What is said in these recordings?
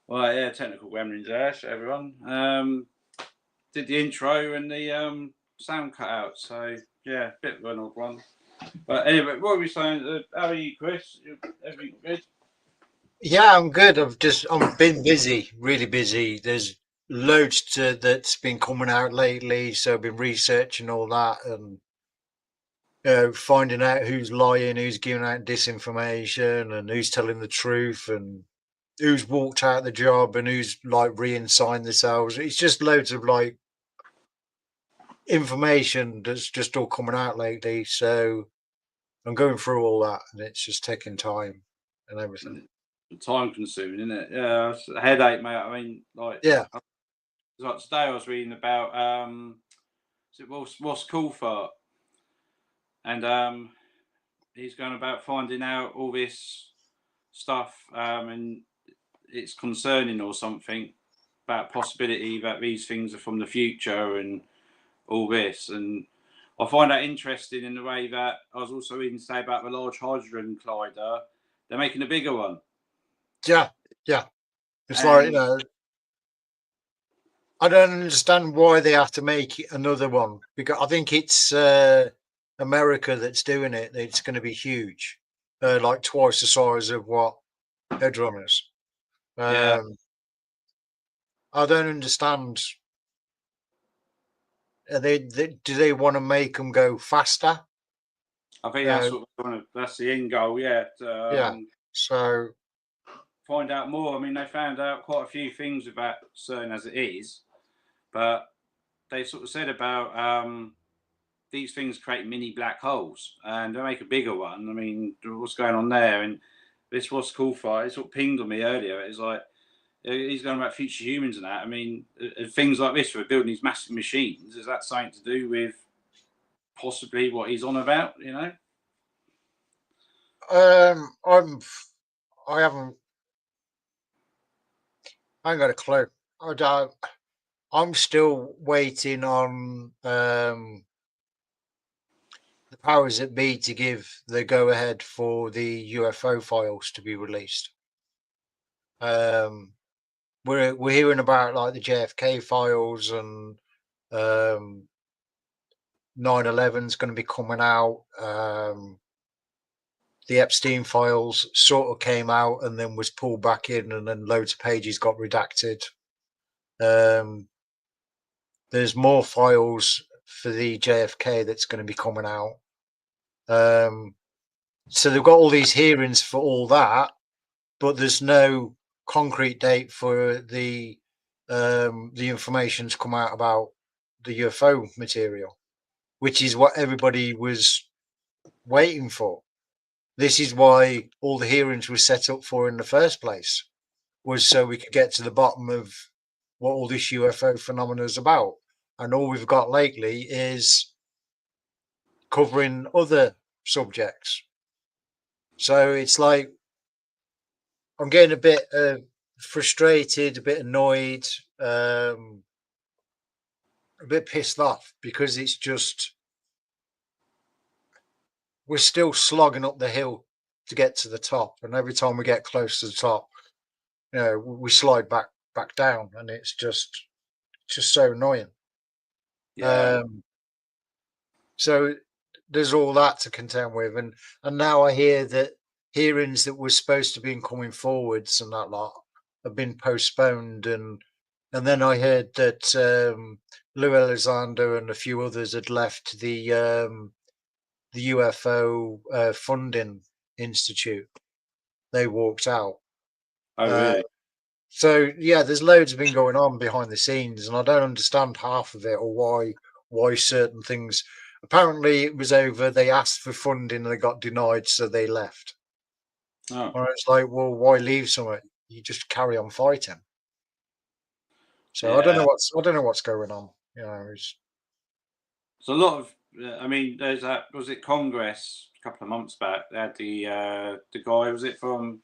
Well, yeah, technical gremlins there, so everyone. Did the intro and the sound cut out, so yeah, bit of an odd one. But anyway, what were we saying? How are you, Chris? Everything good? Yeah, I'm good. I'm been busy, really busy. There's that's been coming out lately, so I've been researching all that and finding out who's lying, who's giving out disinformation, and who's telling the truth, and who's walked out the job, and who's like re-signed themselves. It's just loads of like information that's just all coming out lately. So I'm going through all that, and it's just taking time and everything. Time consuming, isn't it? Yeah, it's a headache, mate. I mean, Yeah, like today I was reading about is it Ross Coulthart, and he's going about finding out all this stuff, and it's concerning or something about possibility that these things are from the future and all this. And I find that interesting in the way that I was also reading today about the Large Hadron Collider. They're making a bigger one, yeah, yeah. It's like, and I don't understand why they have to make another one because I think it's America that's doing it. It's going to be huge, like twice the size of what Hedron is. yeah, Um, I don't understand. Do they want to make them go faster? I think Uh, that's the end goal. Yeah, yeah. So find out more. I mean, they found out quite a few things about CERN as it is, but they sort of said about these things create mini black holes, and they make a bigger one. I mean, what's going on there? And this was cool for it. Sort of pinged on me earlier. It's like he's going about future humans and that. I mean, things like this. We're building these massive machines. Is that something to do with possibly what he's on about? You know? I'm. I haven't. I ain't got a clue. I don't. I'm still waiting on the powers that be to give the go ahead for the UFO files to be released. Um, we're hearing about like the JFK files and 9/11 is going to be coming out. The Epstein files sort of came out and then was pulled back in, and then loads of pages got redacted. Um, there's more files for the JFK that's going to be coming out. So they've got all these hearings for all that, but there's no concrete date for the information to come out about the UFO material, which is what everybody was waiting for. This is why all the hearings were set up for in the first place, was so we could get to the bottom of what all this UFO phenomena is about. And all we've got lately is covering other subjects. So it's like I'm getting a bit frustrated, a bit annoyed, a bit pissed off because it's just we're still slogging up the hill to get to the top, and every time we get close to the top, we slide back down, and it's just so annoying. Yeah, Um, so there's all that to contend with, and now I hear that hearings that were supposed to be coming forwards and that lot have been postponed, and then I heard that Lou Alexander and a few others had left the UFO funding institute. They walked out. oh Uh, really? so yeah, there's loads been going on behind the scenes, and I don't understand half of it or why certain things. Apparently, it was over. They asked for funding and they got denied, so they left. Oh, And it's like, well, why leave somewhere? You just carry on fighting. So yeah. I don't know what's going on. So a lot of, I mean, there's that. Was it Congress a couple of months back? They had the guy. Was it from?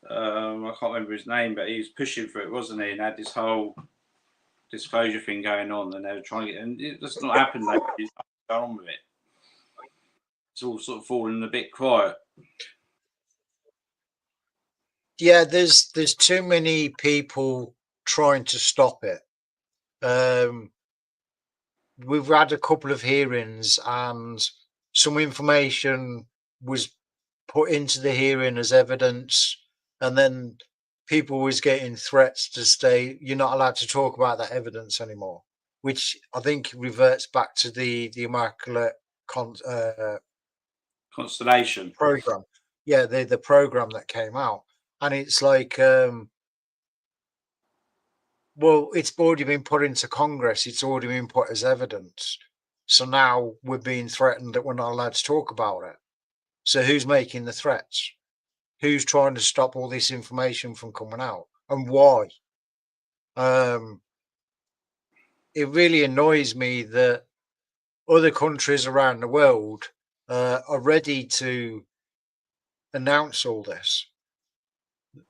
I can't remember his name, but he was pushing for it, wasn't he? And had this whole disclosure thing going on, and they were trying to get, and it just not happened. Like, going on with it. It's all sort of falling a bit quiet. Yeah, there's too many people trying to stop it. We've had a couple of hearings, and some information was put into the hearing as evidence, and then people was getting threats to say you're not allowed to talk about that evidence anymore, which I think reverts back to the Immaculate Constellation. program. Yeah, the program that came out, and it's like, well, it's already been put into Congress. It's already been put as evidence. So now we're being threatened that we're not allowed to talk about it. So who's making the threats? Who's trying to stop all this information from coming out, and why? It really annoys me that other countries around the world are ready to announce all this.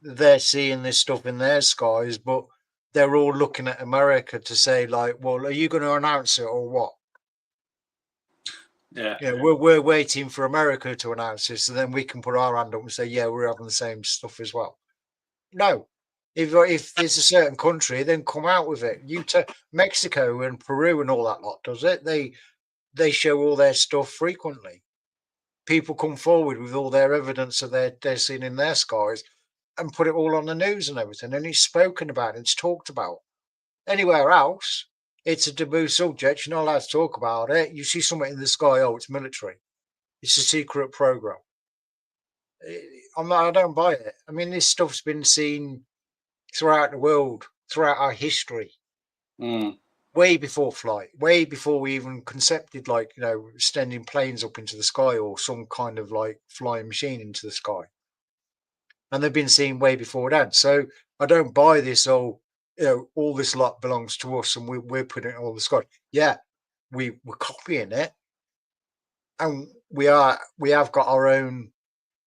They're seeing this stuff in their skies, but they're all looking at America to say, like, well, are you going to announce it or what? Yeah. Yeah, we're waiting for America to announce this, so then we can put our hand up and say, yeah, we're having the same stuff as well. No, if there's a certain country, then come out with it. Mexico and Peru and all that lot does it. They show all their stuff frequently. People come forward with all their evidence that they're seeing in their skies and put it all on the news and everything, and it's spoken about, it's talked about. Anywhere else, it's a taboo subject. You're not allowed to talk about it. You see something in the sky, oh, it's military. It's a secret program. I don't buy it. I mean, this stuff's been seen throughout the world, throughout our history, way before flight, way before we even concepted, like, sending planes up into the sky or some kind of like flying machine into the sky. And they've been seen way before that. So I don't buy this. Oh, all this lot belongs to us, and we're putting it all in the sky. Yeah, we're copying it, and we have got our own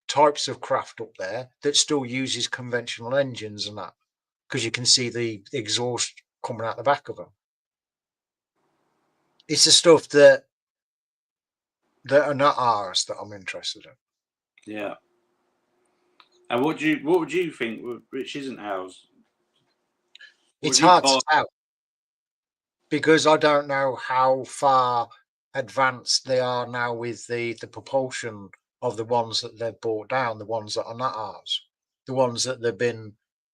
types of craft up there that still uses conventional engines and that, because you can see the exhaust coming out the back of them. It's the stuff that are not ours that I'm interested in. Yeah. And what would you think, which isn't ours? It's hard to tell, because I don't know how far advanced they are now with the propulsion of the ones that they've brought down, the ones that are not ours, the ones that they've been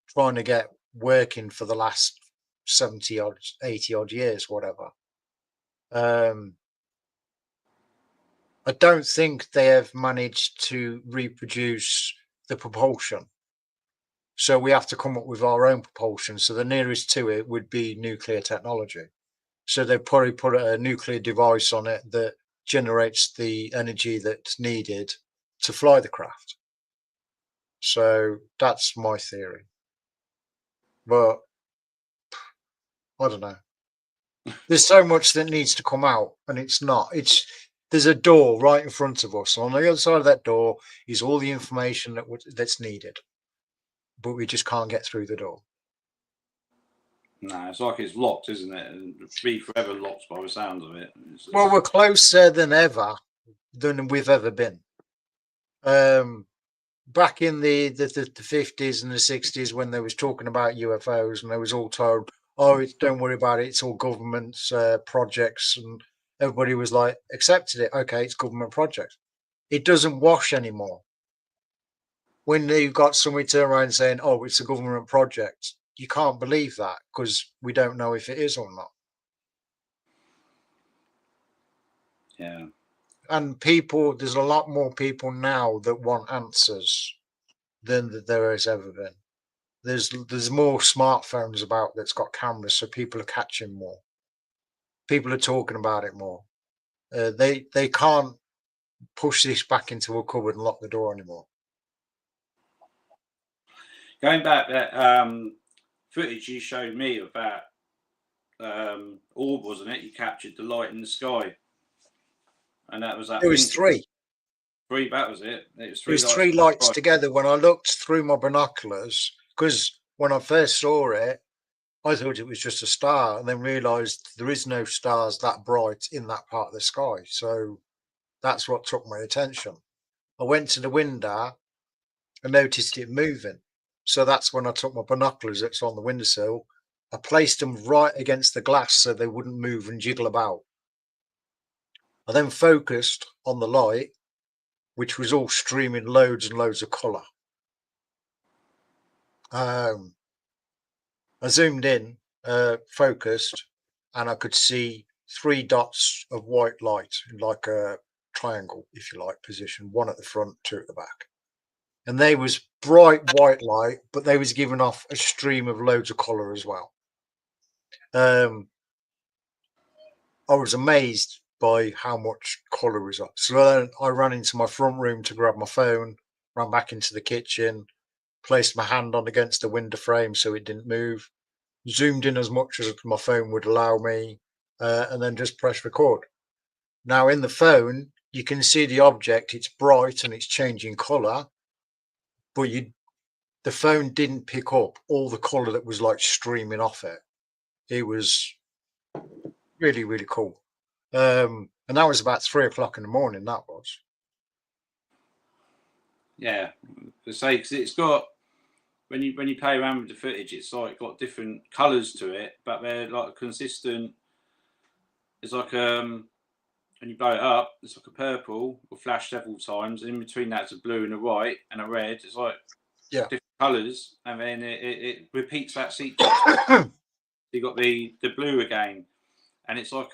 trying to get working for the last 70 odd, 80 odd years, whatever. I don't think they have managed to reproduce the propulsion. So we have to come up with our own propulsion. So the nearest to it would be nuclear technology. So they've probably put a nuclear device on it that generates the energy that's needed to fly the craft. So that's my theory. But I don't know. There's so much that needs to come out, and it's not. There's a door right in front of us. On the other side of that door is all the information that's needed, but we just can't get through the door. No, it's like it's locked, isn't it? And be forever locked by the sound of it. Well, we're closer than ever than we've ever been. Back in the 50s and the 60s, when they was talking about UFOs, and they was all told, oh, don't worry about it, it's all government projects, and everybody was like, accepted it. Okay, it's government projects. It doesn't wash anymore. When you've got somebody turn around saying, oh, it's a government project, you can't believe that, because we don't know if it is or not. Yeah. And there's a lot more people now that want answers than there has ever been. There's more smartphones about that's got cameras, so people are catching more. People are talking about it more. They can't push this back into a cupboard and lock the door anymore. Going back, that footage you showed me of that orb, wasn't it? You captured the light in the sky, and that was that. It was three. Three. That was it. It was three lights together. When I looked through my binoculars, because when I first saw it, I thought it was just a star, and then realised there is no stars that bright in that part of the sky. So that's what took my attention. I went to the window and noticed it moving. So that's when I took my binoculars that's on the windowsill. I placed them right against the glass so they wouldn't move and jiggle about. I then focused on the light, which was all streaming loads and loads of colour. I zoomed in, focused, and I could see 3 dots of white light in like a triangle, if you like, position, 1 at the front, 2 at the back. And they was bright white light, but they was giving off a stream of loads of colour as well. I was amazed by how much colour was up. So then I ran into my front room to grab my phone, ran back into the kitchen, placed my hand on against the window frame so it didn't move, zoomed in as much as my phone would allow me, and then just press record. Now in the phone, you can see the object, it's bright and it's changing colour, but the phone didn't pick up all the colour that was like streaming off it. It was really, really cool. And that was about 3 o'clock in the morning, that was. Yeah, to say, because it's got, when you play around with the footage, it's like got different colours to it, but they're like consistent. It's like when you blow it up, it's like a purple will flash several times, and in between that's a blue and a white and a red. It's like different colours, and then it repeats that sequence. You got the blue again, and it's like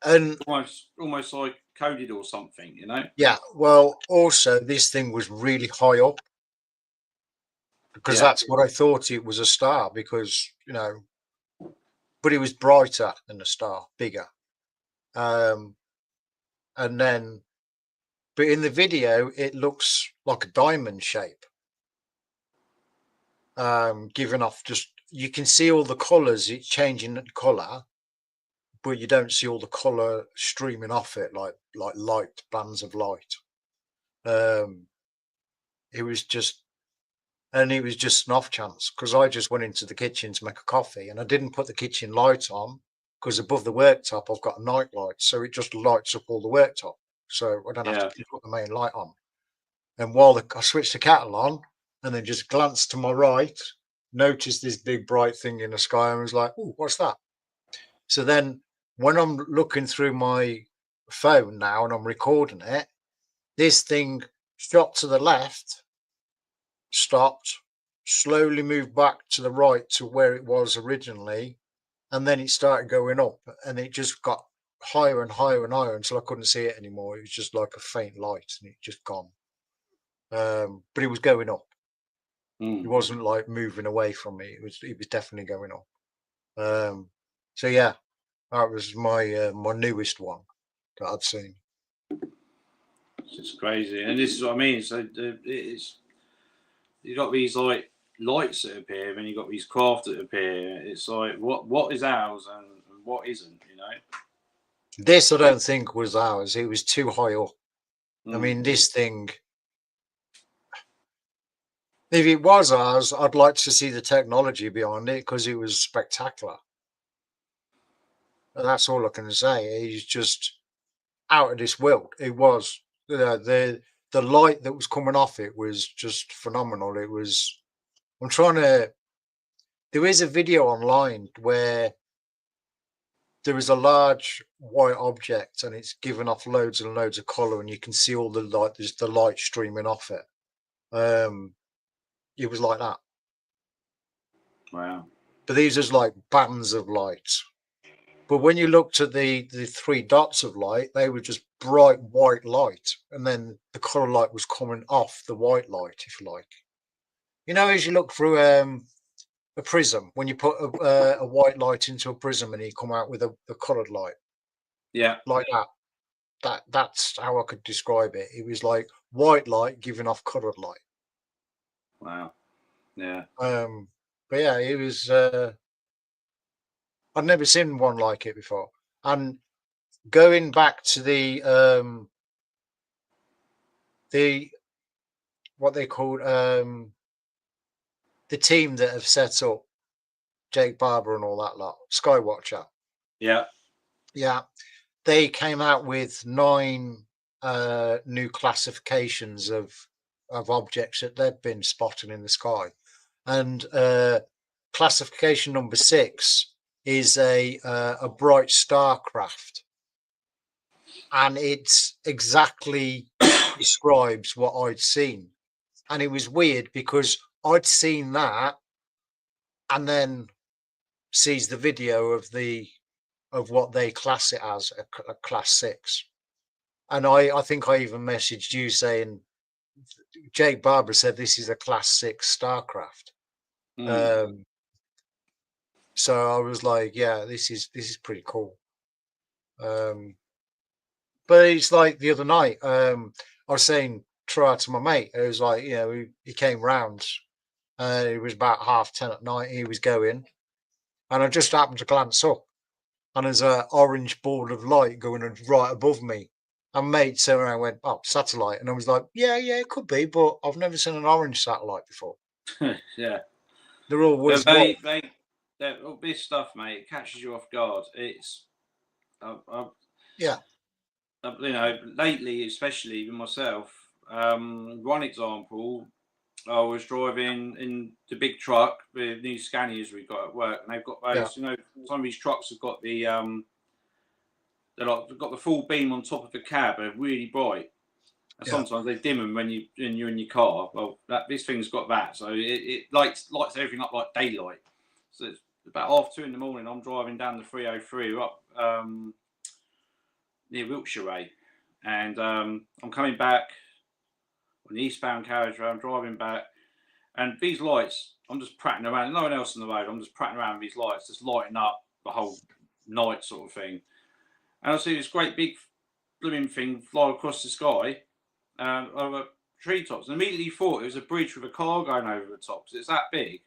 and almost like coded or something, you know. Yeah, well, also this thing was really high up, because that's what I thought it was, a star, because, you know, but it was brighter than a star, bigger. And then, but in the video, it looks like a diamond shape, giving off just, you can see all the colours, it's changing the colour, but you don't see all the colour streaming off it like light, bands of light. It was just, and it was just an off chance, because I just went into the kitchen to make a coffee and I didn't put the kitchen light on, because above the worktop I've got a night light, so it just lights up all the worktop, so I don't have to put the main light on. And while I switched the kettle on and then just glanced to my right, noticed this big bright thing in the sky and was like, oh, what's that? So then when I'm looking through my phone now and I'm recording it, this thing shot to the left, stopped, slowly moved back to the right to where it was originally, and then it started going up, and it just got higher and higher and higher until I couldn't see it anymore. It was just like a faint light, and it just gone. But it was going up. It wasn't like moving away from me. It was definitely going up. So yeah, that was my my newest one that I'd seen. It's just crazy, and this is what I mean. So it's, you got these like lights that appear, and you got these craft that appear. It's like what is ours and what isn't, you know. This I don't think was ours. It was too high up. I mean, this thing, if it was ours, I'd like to see the technology behind it, because it was spectacular. And that's all I can say. It's just out of this world. It was, the light that was coming off it was just phenomenal. It was, I'm trying to, there is a video online where there is a large white object and it's giving off loads and loads of color, and you can see all the light, there's the light streaming off it. It was like that. Wow. But these are like bands of light. But when you looked at the 3 dots of light, they were just bright white light, and then the color light was coming off the white light, if you like. You know, as you look through a prism, when you put a white light into a prism and you come out with a colored light, like that. That's how I could describe it. It was like white light giving off colored light. Wow. Yeah. But yeah, it was. I'd never seen one like it before. And going back to the what they called the team that have set up Jake Barber and all that lot, Skywatcher. Yeah. Yeah. They came out with 9 new classifications of objects that they've been spotting in the sky. and classification number 6 is a bright star craft, and it exactly describes what I'd seen. And it was weird because I'd seen that and then sees the video of what they class it as a class 6. And I think I even messaged you saying, Jake Barber said this is a class 6 Starcraft. So I was like, yeah, this is pretty cool. But it's like the other night, I was saying try to my mate. It was like, he came round. It was about 10:30 at night. He was going, and I just happened to glance up, and there's an orange ball of light going right above me. And mate turned around and went, "Oh, satellite." And I was like, "Yeah, it could be, but I've never seen an orange satellite before." Yeah, they're always this stuff, mate. It catches you off guard. It's lately, especially with myself. One example, I was driving in the big truck with new Scanias we got at work, and they've got those. Some of these trucks have got the they've got the full beam on top of the cab. They're really bright. And sometimes they dim them when you're in your car. Well, this thing's got that, so it lights everything up like daylight. So it's about 2:30 in the morning. I'm driving down the 303 up near Wiltshire Way, and I'm coming back on the eastbound carriageway. I'm driving back, and these lights, I'm just prattling around. No one else on the road. I'm just prattling around with these lights, just lighting up the whole night, sort of thing. And I see this great big blooming thing fly across the sky over treetops, and immediately thought it was a bridge with a car going over the top because it's that big,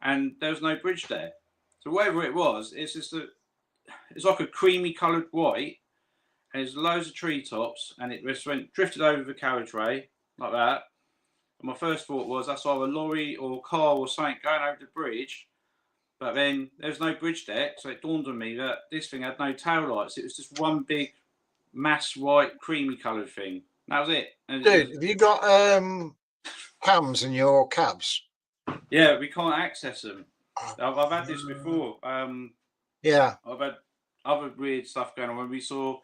and there was no bridge there. So whatever it was, it's just it's like a creamy coloured white, and there's loads of treetops, and it just drifted over the carriageway like that. And my first thought was that's either a lorry or a car or something going over the bridge. But then there's no bridge deck, so it dawned on me that this thing had no tail lights. It was just one big mass white creamy coloured thing. That was it. And dude, have you got cams in your cabs? Yeah, we can't access them. I've had this before. I've had other weird stuff going on. When we saw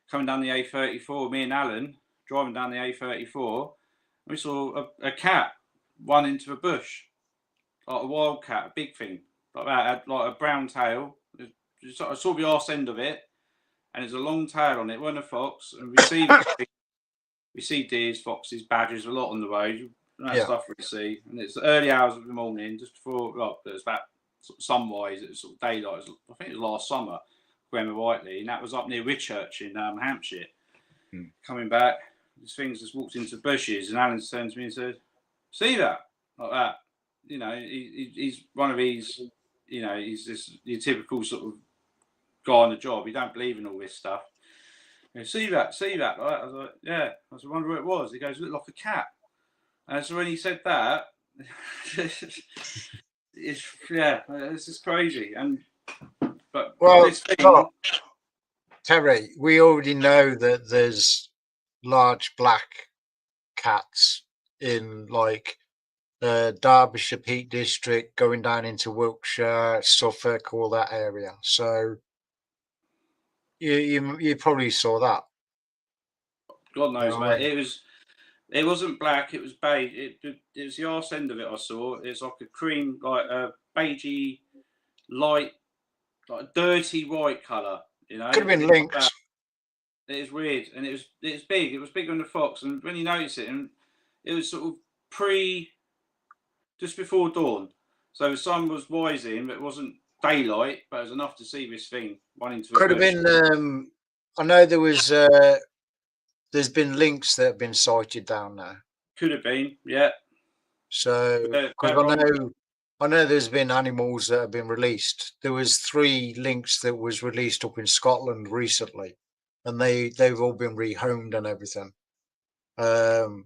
coming down the A34, me and Alan driving down the A34, we saw a cat run into a bush, like a wild cat, a big thing like that, had like a brown tail. I saw the arse end of it, and there's a long tail on it. It wasn't a fox, and we see deers, foxes, badgers a lot on the road. That stuff we see, and it's the early hours of the morning, just before there's about sort of sunrise. It was sort of daylight. I think it was last summer, remember rightly, and that was up near Whitchurch in Hampshire. Coming back, this thing's just walked into bushes, and Alan turned to me and said, "See that?" Like that. He's one of these. He's just your typical sort of guy on the job. He don't believe in all this stuff. See that? Like that. I was like, yeah. I was wondering what it was. He goes, "Look like a cat." And so when he said that, it's just crazy. Terry, we already know that there's large black cats in like Derbyshire Peak District, going down into Wiltshire, Suffolk, all that area. So you probably saw that. God knows, mate. It wasn't black. It was beige. It was the arse end of it. I saw. It's like a cream, like a beigey, light, like a dirty white colour. Could have been lynx. It is weird, and it's big. It was bigger than the fox, and when you notice it, and it was sort of just before dawn. So the sun was rising, but it wasn't daylight, but it was enough to see this thing running to. Could have been. I know there was. There's been lynx that have been sighted down there. Could have been, yeah. So because I know there's been animals that have been released. There was 3 lynx that was released up in Scotland recently, and they've all been rehomed and everything. And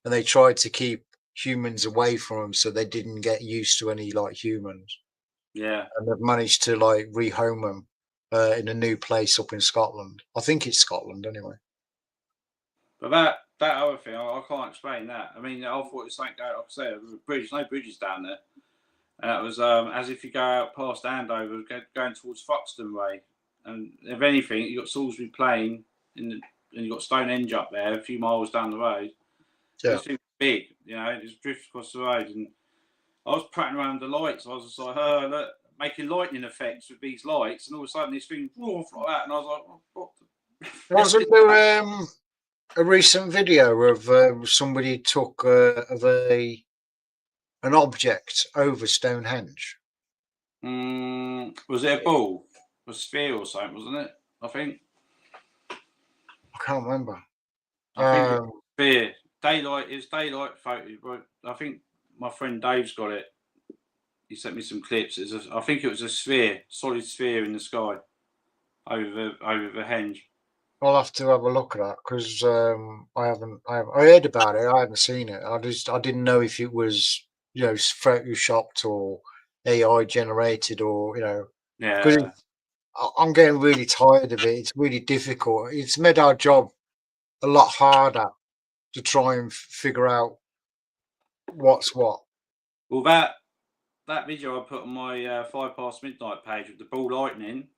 they tried to keep humans away from them so they didn't get used to any like humans. Yeah. And they've managed to like rehome them in a new place up in Scotland. I think it's Scotland anyway. But that other thing, I can't explain that. I mean, I thought it was something going, like I said, there was a bridge, no bridges down there. And that was as if you go out past Andover, going towards Foxton Way. And if anything, you got Salisbury Plain, and you got Stonehenge up there, a few miles down the road. Yeah. This thing was big, you know, it just drifted across the road. And I was prattling around the lights. I was just like, oh, look, making lightning effects with these lights. And all of a sudden, this thing off like that. And I was like, oh, what the... Wasn't there a recent video of somebody took of an object over Stonehenge? Was it a ball? A sphere or something, wasn't it? I think. I can't remember. I think it's sphere. Daylight photo, but I think my friend Dave's got it. He sent me some clips. I think it was a sphere, solid sphere in the sky over the henge. I'll have to have a look at that because I heard about it. I hadn't seen it. I didn't know if it was, you know, photoshopped or AI generated, or, you know, because I'm getting really tired of it. It's really difficult. It's made our job a lot harder to try and figure out what's what. Well, that video I put on my 5 past midnight page with the ball lightning,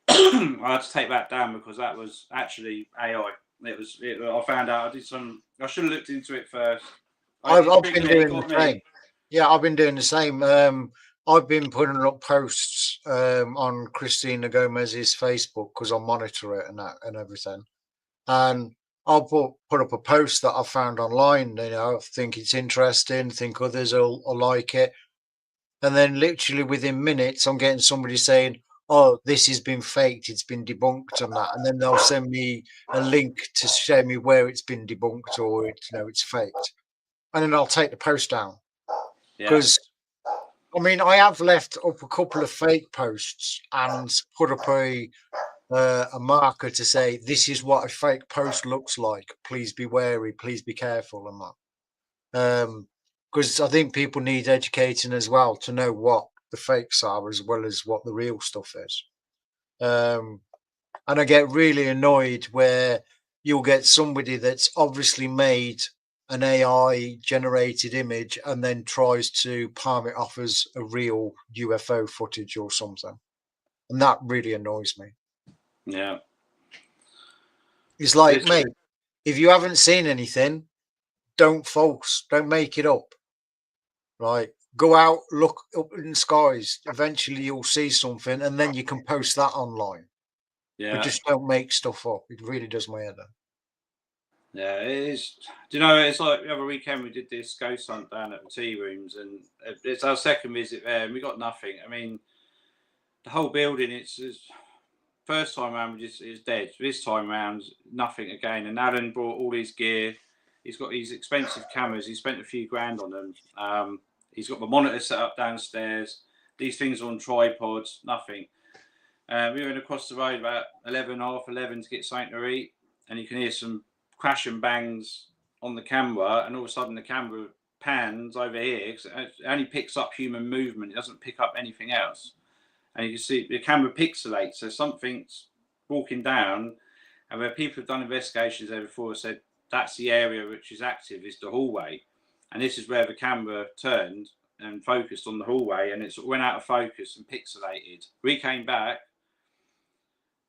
I had to take that down because that was actually AI. I found out. I should have looked into it first. I've been doing the same. Yeah, I've been doing the same. I've been putting up posts on Christina Gomez's Facebook because I monitor it and that and everything. And I'll put up a post that I found online. You know, I think it's interesting. Think others will like it. And then literally within minutes, I'm getting somebody saying, "Oh, this has been faked. It's been debunked," and that. And then they'll send me a link to show me where it's been debunked or it's faked. And then I'll take the post down. Because, I mean, I have left up a couple of fake posts and put up a marker to say, this is what a fake post looks like. Please be wary. Please be careful and that. Because I think people need educating as well to know what the fakes are as well as what the real stuff is. And I get really annoyed where you'll get somebody that's obviously made an AI generated image and then tries to palm it off as a real UFO footage or something. And that really annoys me. Yeah. It's like, mate, if you haven't seen anything, don't make it up. Right? Go out, look up in the skies. Eventually you'll see something and then you can post that online. Yeah. But just don't make stuff up. It really does my head in. Yeah, it is. Do you know, it's like the other weekend we did this ghost hunt down at the tea rooms, and it's our second visit there, and we got nothing. I mean, the whole building, it's first time round it's dead. This time round, nothing again. And Alan brought all his gear. He's got these expensive cameras. He spent a few grand on them. He's got the monitor set up downstairs. These things on tripods, nothing. We went across the road about 11 to get something to eat, and you can hear some crash and bangs on the camera, and all of a sudden the camera pans over here because it only picks up human movement. It doesn't pick up anything else. And you can see the camera pixelates, so something's walking down. And where people have done investigations there before said that's the area which is active, is the hallway. And this is where the camera turned and focused on the hallway, and it sort of went out of focus and pixelated. We came back.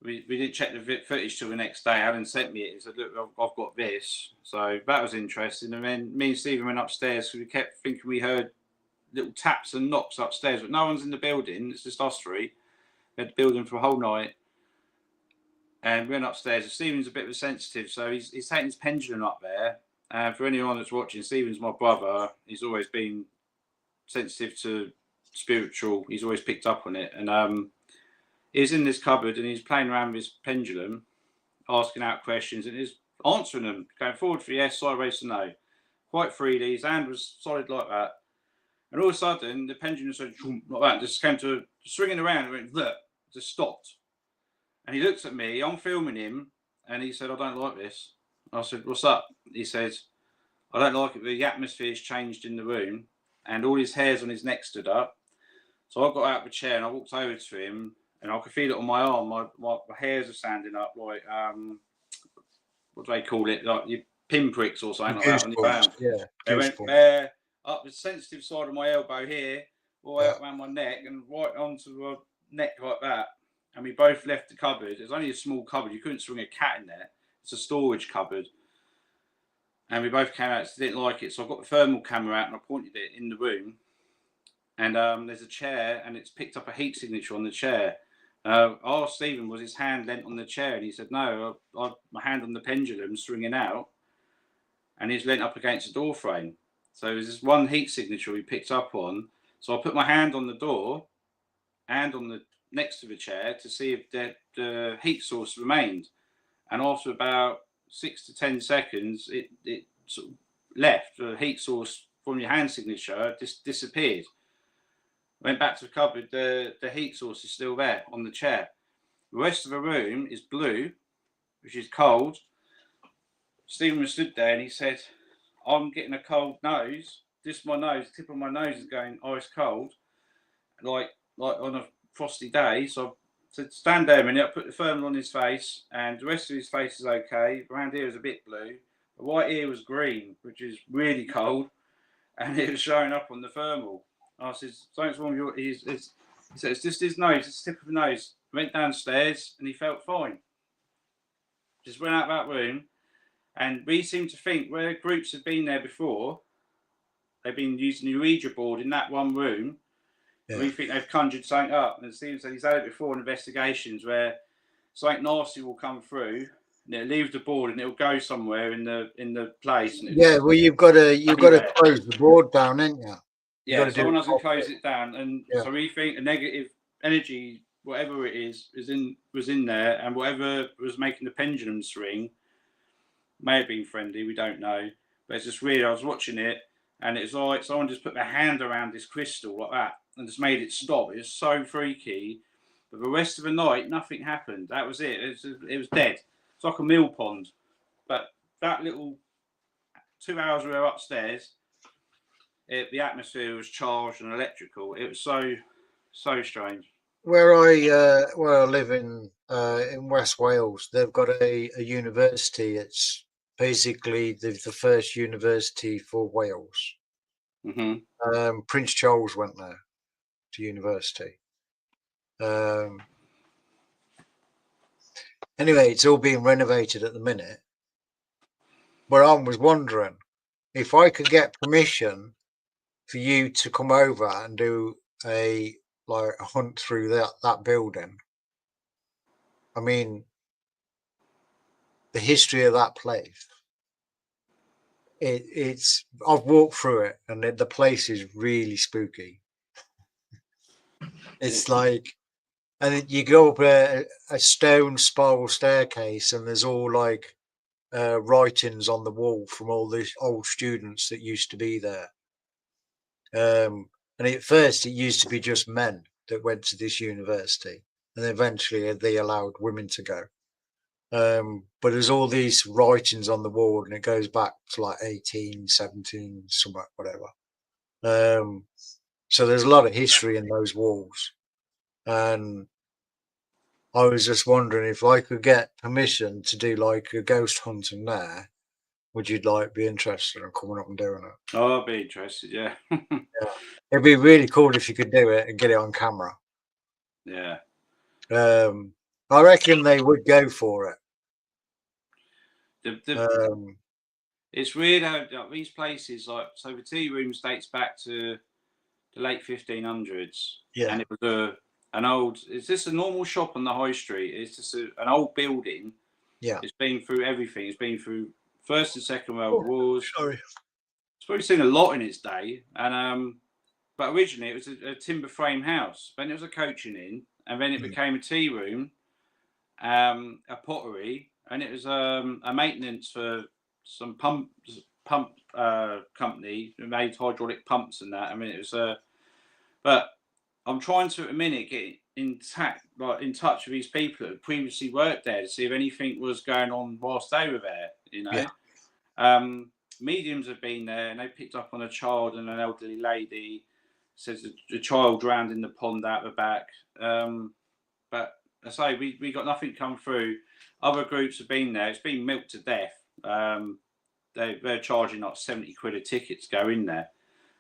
We didn't check the footage till the next day. Alan sent me it. He said, look, I've got this. So that was interesting. And then me and Stephen went upstairs because we kept thinking we heard little taps and knocks upstairs, but no one's in the building. It's just us three. We had the building for a whole night. And we went upstairs. Stephen's a bit of a sensitive, so he's taking his pendulum up there. And for anyone that's watching, Stephen's my brother. He's always been sensitive to spiritual. He's always picked up on it. And he's in this cupboard and he's playing around with his pendulum, asking out questions, and he's answering them, going forward for yes, sideways to no, quite freely. His hand was solid like that. And all of a sudden, the pendulum started like that, just came to swinging around and went, look, just stopped. And he looks at me, I'm filming him, and he said, I don't like this. I said, what's up? He says, I don't like it. The atmosphere's changed in the room, and all his hairs on his neck stood up. So I got out of the chair and I walked over to him, and I could feel it on my arm. My hairs are standing up like what do they call it? Like your pinpricks or something like that on your arm. Yeah, They went goosebumps. up the sensitive side of my elbow here, all the way up around my neck, and right onto my neck like that. And we both left the cupboard. It was only a small cupboard. You couldn't swing a cat in there. It's a storage cupboard. And we both came out, didn't like it. So I got the thermal camera out and I pointed it in the room. And there's a chair, and it's picked up a heat signature on the chair. I asked Stephen, was his hand leant on the chair? And he said, no, my hand on the pendulum swinging out, and he's leant up against the door frame. So there's this one heat signature we picked up on. So I put my hand on the door and on the next to the chair to see if the heat source remained. And after about 6 to 10 seconds, it sort of left. The heat source from your hand signature just disappeared. Went back to the cupboard. The heat source is still there on the chair. The rest of the room is blue, which is cold. Stephen was stood there and he said, I'm getting a cold nose. Just my nose, tip of my nose is going ice cold, like on a frosty day. So I said, stand there a minute. I put the thermal on his face, and the rest of his face is okay. Around here is a bit blue. The right ear was green, which is really cold, and it was showing up on the thermal. I said, something's wrong with your ears. He said, it's just his nose, it's the tip of the nose. Went downstairs and he felt fine. Just went out that room, and we seem to think where groups have been there before, they've been using the Ouija board in that one room. Yeah. We think they've conjured something up. And it seems that he's had it before in investigations where something nasty will come through and it'll leave the board and it'll go somewhere in the place. And yeah, well, you've got to close the board down, ain't you? Yeah, someone hasn't closed it down, and so we think a negative energy, whatever it is was in there, and whatever was making the pendulum swing may have been friendly. We don't know, but it's just weird. I was watching it, and it's like someone just put their hand around this crystal like that and just made it stop. It was so freaky. But the rest of the night, nothing happened. That was it. It was dead. It's like a mill pond. But that little 2 hours we were upstairs, the atmosphere was charged and electrical. It was so strange. Where I live in West Wales, they've got a university. It's basically the first university for Wales. Mm-hmm. Prince Charles went there to university. Anyway, it's all being renovated at the minute. But I was wondering if I could get permission for you to come over and do a hunt through that building. I mean, the history of that place. It's I've walked through it, and the place is really spooky. It's like, and you go up a stone spiral staircase, and there's all like writings on the wall from all the old students that used to be there. And at first, it used to be just men that went to this university, and eventually they allowed women to go. But there's all these writings on the wall, and it goes back to like 18, 17, somewhat, whatever. So there's a lot of history in those walls. And I was just wondering if I could get permission to do like a ghost hunt in there. Would you be interested in coming up and doing it? Oh, I'd be interested, yeah. Yeah. It'd be really cool if you could do it and get it on camera. Yeah. I reckon they would go for it. It's weird how these places, so the tea rooms dates back to the late 1500s. Yeah. And it was it's just a normal shop on the high street. It's just an old building. Yeah. It's been through everything. It's been through First and Second World Wars. Sorry. It's probably seen a lot in its day. And but originally it was a timber frame house. Then it was a coaching inn, and then it became a tea room, a pottery, and it was a maintenance for some pump company who made hydraulic pumps and that. I mean, it was but I'm trying to at the minute get in touch with these people that had previously worked there to see if anything was going on whilst they were there. You know, Yeah. Mediums have been there, and they picked up on a child and an elderly lady. Says the child drowned in the pond out the back. But I say we got nothing come through. Other groups have been there. It's been milked to death. They're charging like 70 quid a ticket to go in there.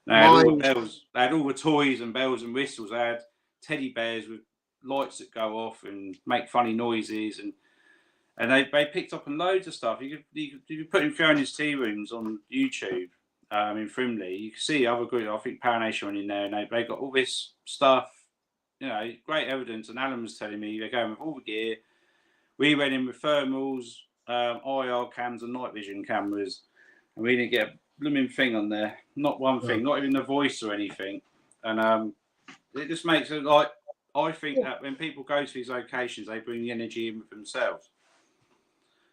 They had all the bells. They had all the toys and bells and whistles. They had teddy bears with lights that go off and make funny noises, and they picked up on loads of stuff. You could put in Fiona's Tea Rooms on YouTube in Frimley. You can see other groups. I think Paranation went in there, and they got all this stuff. You know, great evidence. And Alan was telling me they're going with all the gear. We went in with thermals, IR cams, and night vision cameras, and we didn't get a blooming thing on there. Not one thing, not even the voice or anything. And it just makes it like, I think that when people go to these locations, they bring the energy in with themselves.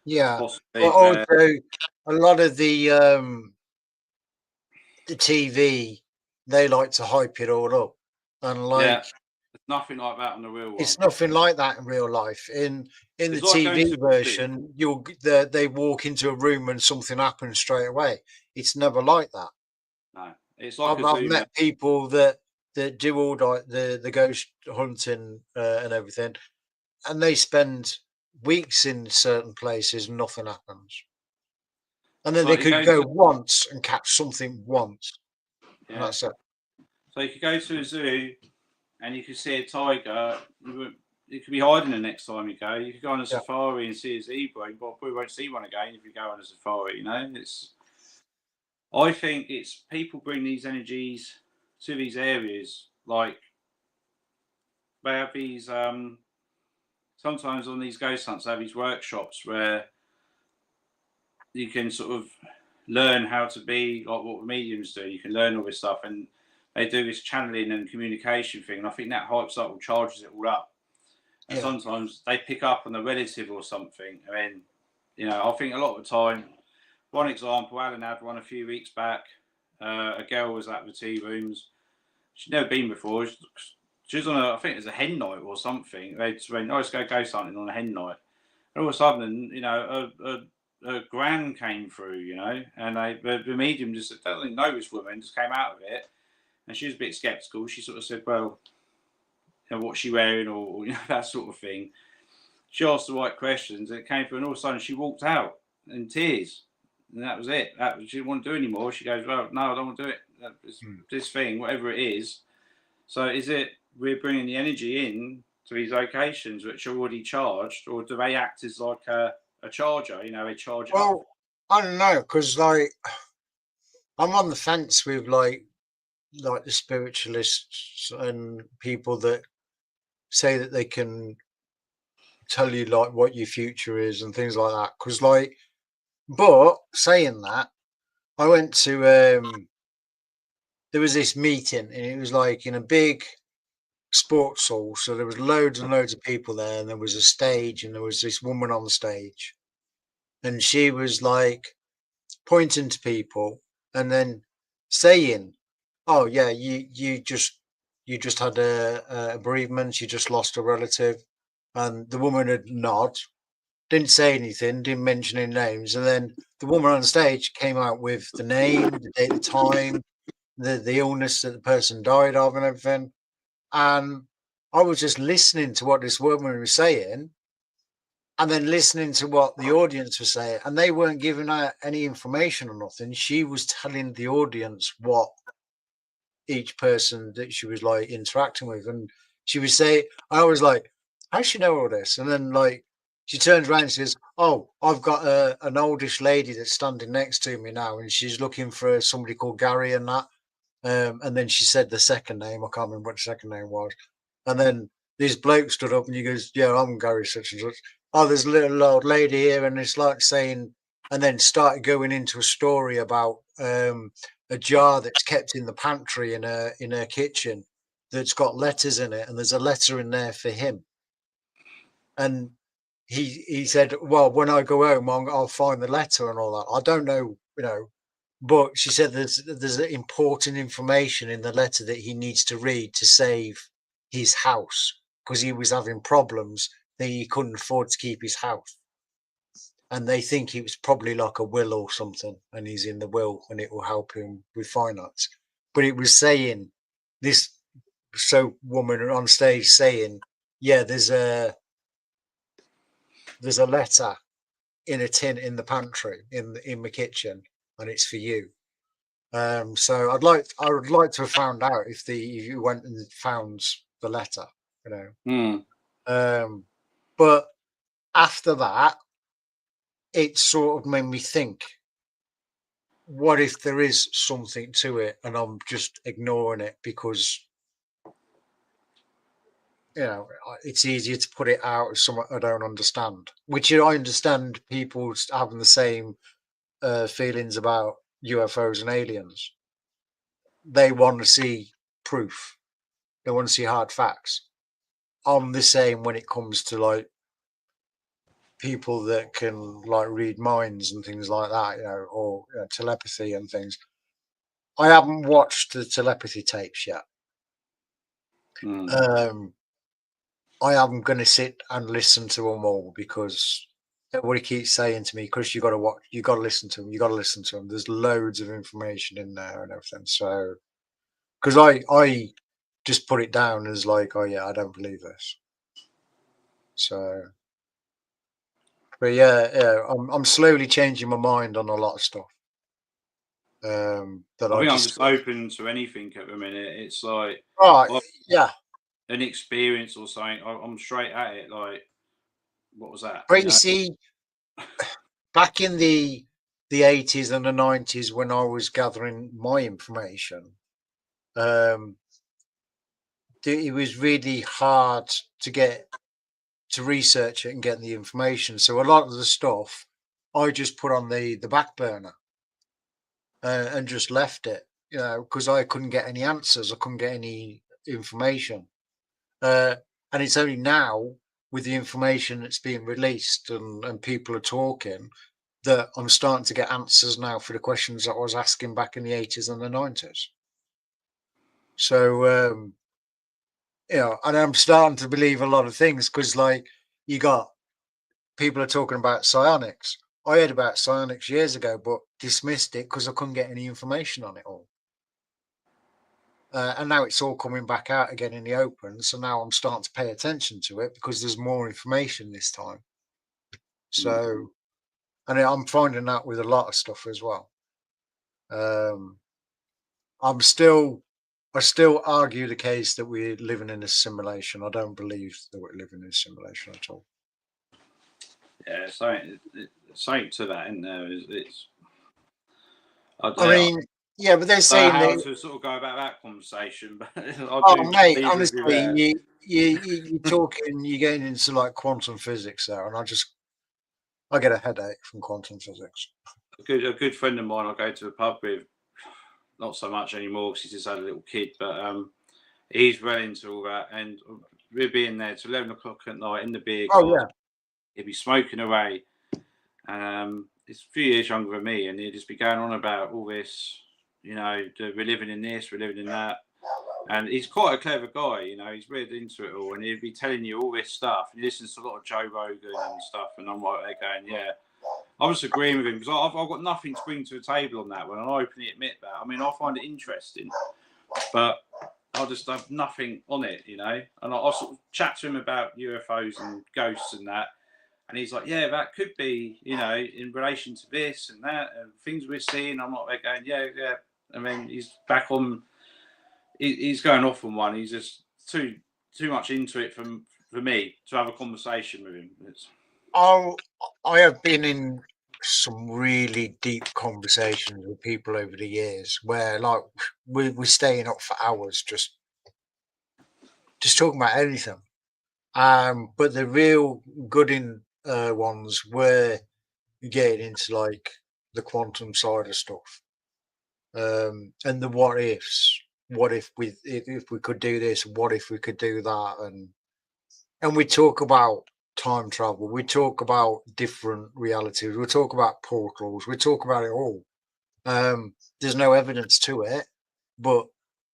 Yeah. But also, a lot of the TV, they like to hype it all up, and like it's nothing like that on the real one. It's nothing like that in real life. In the TV version, they walk into a room and something happens straight away. It's never like that. No, it's like I've met people that do all the ghost hunting and everything, and they spend weeks in certain places and nothing happens. And then they could go once and catch something once. Yeah. And that's it. So you could go to a zoo and you could see a tiger. You could be hiding the next time you go. You could go on a safari and see a zebra. You probably won't see one again if you go on a safari. You know, I think it's people bring these energies to these areas. Like they have these. Sometimes on these ghost hunts, they have these workshops where you can sort of learn how to be like what mediums do. You can learn all this stuff, and they do this channeling and communication thing. And I think that hypes up or charges it all up. And sometimes they pick up on a relative or something. I mean, you know, I think a lot of the time, one example, Alan had one a few weeks back. A girl was at the tea rooms. She'd never been before. She was on I think it was a hen night or something. They just went, let's go ghost hunting on a hen night. And all of a sudden, you know, a gran came through, you know, and the medium just doesn't know this woman, just came out of it. And she was a bit sceptical. She sort of said, well, you know, what's she wearing or you know, that sort of thing. She asked the right questions. And it came through, and all of a sudden she walked out in tears. And that was it. She didn't want to do anymore. She goes, well, no, I don't want to do it. This thing, whatever it is. So is it we're bringing the energy in to these locations which are already charged, or do they act as like a charger? You know, they charge. Well, I don't know, because like I'm on the fence with like the spiritualists and people that say that they can tell you like what your future is and things like that. Because like, but saying that, I went to there was this meeting, and it was like in a big sports hall, so there was loads and loads of people there, and there was a stage, and there was this woman on the stage, and she was like pointing to people and then saying, oh yeah, you just had a bereavement, you just lost a relative. And the woman would nod, didn't say anything, didn't mention any names, and then the woman on stage came out with the name, the date, the time, the illness that the person died of and everything. And I was just listening to what this woman was saying, and then listening to what the audience was saying, and they weren't giving her any information or nothing. She was telling the audience what each person that she was like interacting with, and she would say, I was like, how does she know all this? And then like she turns around and says, oh, I've got an oldish lady that's standing next to me now, and she's looking for somebody called Gary and that. And then she said the second name. I can't remember what the second name was. And then this bloke stood up and he goes, yeah, I'm Gary such and such. Oh, there's a little old lady here. And it's like saying, and then started going into a story about a jar that's kept in the pantry in her kitchen that's got letters in it. And there's a letter in there for him. And he said, well, when I go home, I'll find the letter and all that. I don't know, you know. But she said there's important information in the letter that he needs to read to save his house, because he was having problems that he couldn't afford to keep his house. And they think it was probably like a will or something, and he's in the will and it will help him with finance. But it was saying this woman on stage saying, yeah, there's a there's a letter in a tin in the pantry in my kitchen, and it's for you. So I would like to have found out if you went and found the letter, you know. But after that, it sort of made me think, what if there is something to it and I'm just ignoring it because, you know, it's easier to put it out as something I don't understand, which I understand people having the same feelings about UFOs and aliens. They want to see proof. They want to see hard facts. I'm the same when it comes to like people that can like read minds and things like that, you know, or telepathy and things. I haven't watched the telepathy tapes yet. I am going to sit and listen to them all because everybody keeps saying to me, Chris, you got to watch, you got to listen to them, you got to listen to them. There's loads of information in there and everything. So, because I just put it down as like, oh yeah, I don't believe this. So, but yeah, I'm slowly changing my mind on a lot of stuff. That I think I'm just open to anything at the minute. It's like, yeah, an experience or something. I'm straight at it. Like, what was that? But you see, back in the 80s and the 90s, when I was gathering my information, it was really hard to research it and get the information. So a lot of the stuff I just put on the back burner and just left it, you know, because I couldn't get any answers. I couldn't get any information. And it's only now, with the information that's being released and people are talking, that I'm starting to get answers now for the questions that I was asking back in the 80s and the 90s. So, you know, and I'm starting to believe a lot of things because, like, you got people are talking about psionics. I heard about psionics years ago, but dismissed it because I couldn't get any information on it all. And now it's all coming back out again in the open. So now I'm starting to pay attention to it because there's more information this time. So, and I'm finding that with a lot of stuff as well. I still argue the case that we're living in a simulation. I don't believe that we're living in a simulation at all. Yeah, something to that, isn't there? It's. I mean, yeah, but they're saying how that, to sort of go about that conversation. But mate, honestly, you're talking, you're getting into like quantum physics there, and I get a headache from quantum physics. A good friend of mine I go to the pub with, not so much anymore because he's just had a little kid, but he's well into all that, and we're being there till 11 o'clock at night in the beer garden. Oh yeah, He'd be smoking away, and he's a few years younger than me, and he'd just be going on about all this, you know, we're living in this, we're living in that. And he's quite a clever guy, you know, he's really into it all, and he'd be telling you all this stuff. And he listens to a lot of Joe Rogan and stuff, and I'm like there going, yeah. I'm just agreeing with him because I've got nothing to bring to the table on that one, and I openly admit that. I mean, I find it interesting, but I just have nothing on it, you know. And I'll sort of chat to him about UFOs and ghosts and that, and he's like, yeah, that could be, you know, in relation to this and that and things we're seeing. I'm not like there going, yeah. I mean, he's back on. He's going off on one. He's just too much into it for me to have a conversation with him. I have been in some really deep conversations with people over the years where, like, we're staying up for hours just talking about anything. But the real good ones were getting into like the quantum side of stuff, and the what ifs. What if we could do this? What if we could do that? And we talk about time travel. We talk about different realities. We talk about portals. We talk about it all. There's no evidence to it, but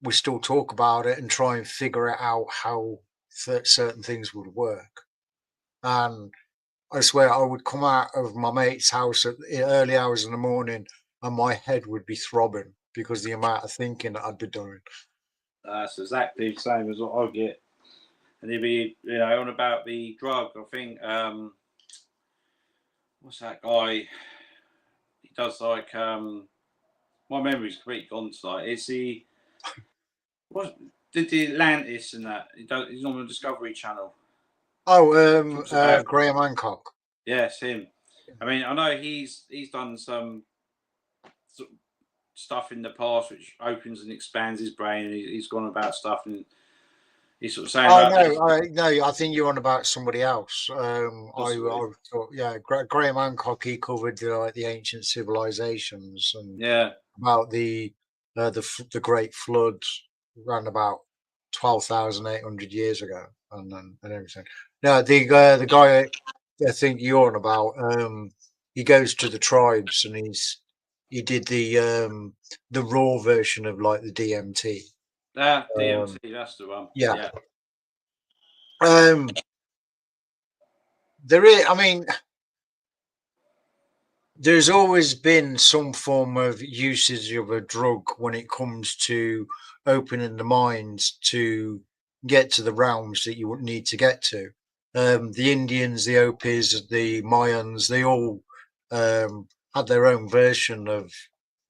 we still talk about it and try and figure out how certain things would work. And I swear I would come out of my mate's house at the early hours in the morning and my head would be throbbing because the amount of thinking that I'd be doing. That's exactly the same as what I get. And he'd be, you know, on about the drug. I think what's that guy? He does like my memory's completely gone tonight. Is he what did the Atlantis and that? He's on the Discovery Channel. Oh, Talks about Graham Hancock. yes, him. I mean, I know he's done some sort of stuff in the past which opens and expands his brain, and he's gone about stuff, and he's sort of saying Oh about this. no, I think you're on about somebody else. Possibly. I thought, yeah, Graham Hancock. He covered like the ancient civilizations and Yeah, about the Great Flood, around about 12,800 years ago, and everything. No, the guy I think you're on about. He goes to the tribes and he did the raw version of like the DMT. that Um, DMT, that's the one. yeah. Yeah. Um, there is. I mean, there's always been some form of usage of a drug when it comes to opening the minds to get to the realms that you would need to get to. The Indians, the Opis, the Mayans, they all had their own version of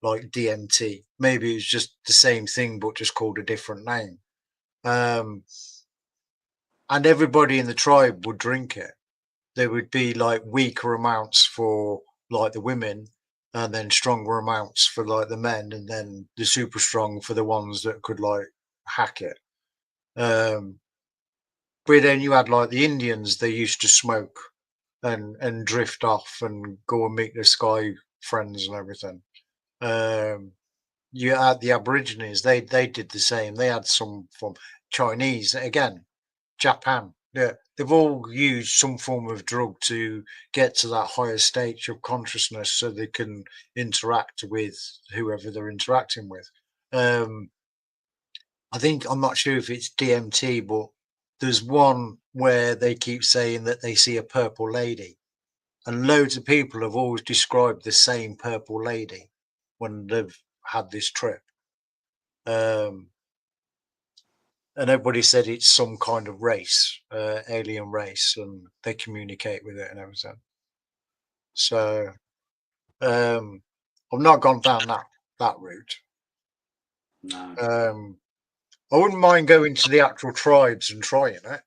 like DMT. Maybe it's just the same thing, but just called a different name. Um, and everybody in the tribe would drink it. There would be like weaker amounts for like the women, and then stronger amounts for like the men, and then the super strong for the ones that could like hack it. Um, but then you had like the Indians; they used to smoke and drift off and go and meet their sky friends and everything. Um, you had the Aborigines; they did the same. They had some from Chinese again, Japan. Yeah, they've all used some form of drug to get to that higher stage of consciousness so they can interact with whoever they're interacting with. Um, I think I'm not sure if it's DMT, but there's one where they keep saying that they see a purple lady, and loads of people have always described the same purple lady when they've had this trip. Um, and everybody said it's some kind of race, alien race, and they communicate with it and everything. So I've not gone down that route. No. I wouldn't mind going to the actual tribes and trying it.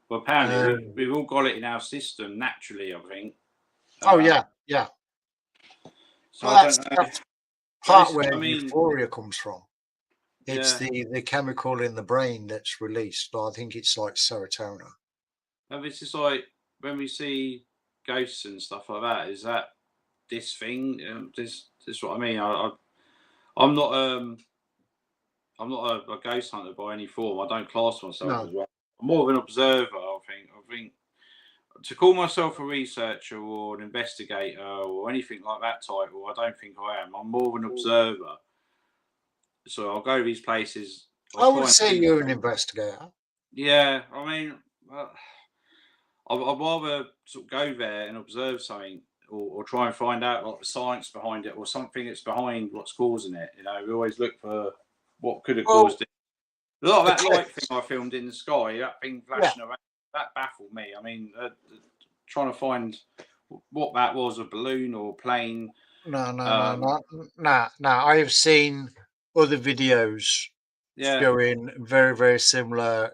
Well, apparently Um, we've all got it in our system naturally, I think. oh Uh, yeah. so Well, I don't know. that's But part this, where I mean, euphoria comes from. It's yeah. the chemical in the brain that's released. I think it's like serotonin. And this is like when we see ghosts and stuff like that. Is that this thing? This what I mean. I'm not I'm not a ghost hunter by any form. I don't class myself No, as one. I'm more of an observer. I think to call myself a researcher or an investigator or anything like that title, I don't think I am. I'm more of an observer. So I'll go to these places. I'll I would try and say see. you're an investigator. Yeah, I mean, I'd rather sort of go there and observe something, or try and find out like the science behind it, or something that's behind what's causing it. You know, we always look for what could have Well, caused it. A lot of that light thing eclipse. I filmed in the sky, that thing Yeah. flashing around, that baffled me. I mean, trying to find what that was, a balloon or plane. Um, No. I have seen other videos yeah, showing very, very similar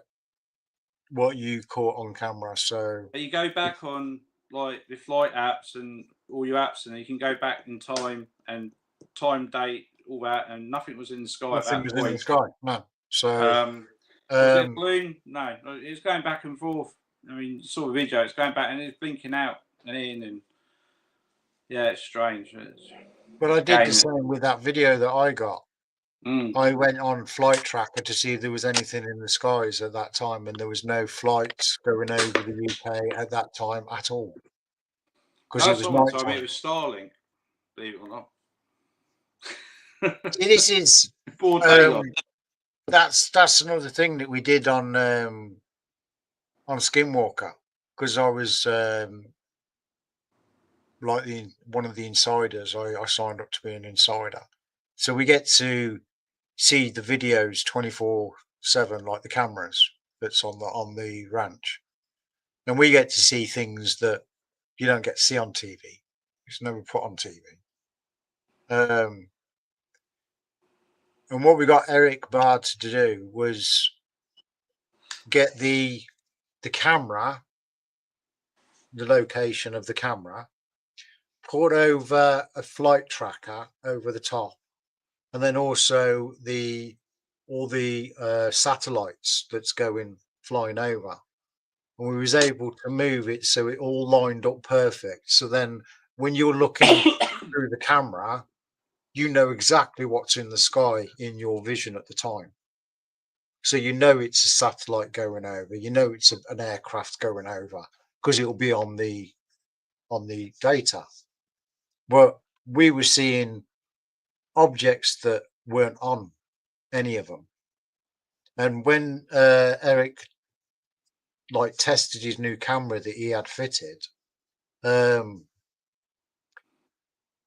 what you caught on camera. So but you go back on like the flight apps and all your apps, and you can go back in time and time date all that, and nothing was in the sky at nothing that was in the point. sky. No. So Was it a um, balloon? No, it's going back and forth. I mean, you saw the video. It's going back and it's blinking out and in, and yeah, it's strange. but I did the Again, same with that video that I got. mm, I went on Flight Tracker to see if there was anything in the skies at that time, and there was no flights going over the UK at that time at all because it no, was someone night told me it time. was Starlink. Believe it or See, not, this is broad um, daylight. that's another thing that we did on Skinwalker because I was like one of the insiders. I signed up to be an insider, so we get to see the videos 24/7, like the cameras that's on the ranch, and we get to see things that you don't get to see on TV. It's never put on TV. And what we got Eric Bard to do was get the camera, the location of the camera, put over a flight tracker over the top, and then also all the satellites that's flying over. And we was able to move it so it all lined up perfect. So then when you're looking through the camera, you know exactly what's in the sky in your vision at the time. So you know it's a satellite going over, you know it's an aircraft going over, because it'll be on the data. But we were seeing objects that weren't on any of them. And when Eric tested his new camera that he had fitted,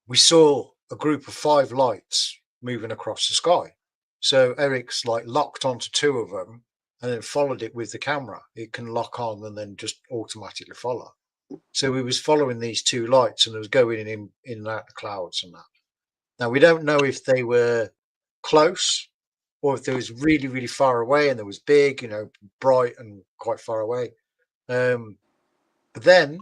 we saw a group of 5 lights moving across the sky. So Eric's locked onto 2 of them and then followed it with the camera. It can lock on and then just automatically follow. So we was following these 2 lights, and it was going in and out the clouds and that. Now we don't know if they were close or if they was really, really far away and they was big, bright and quite far away. But then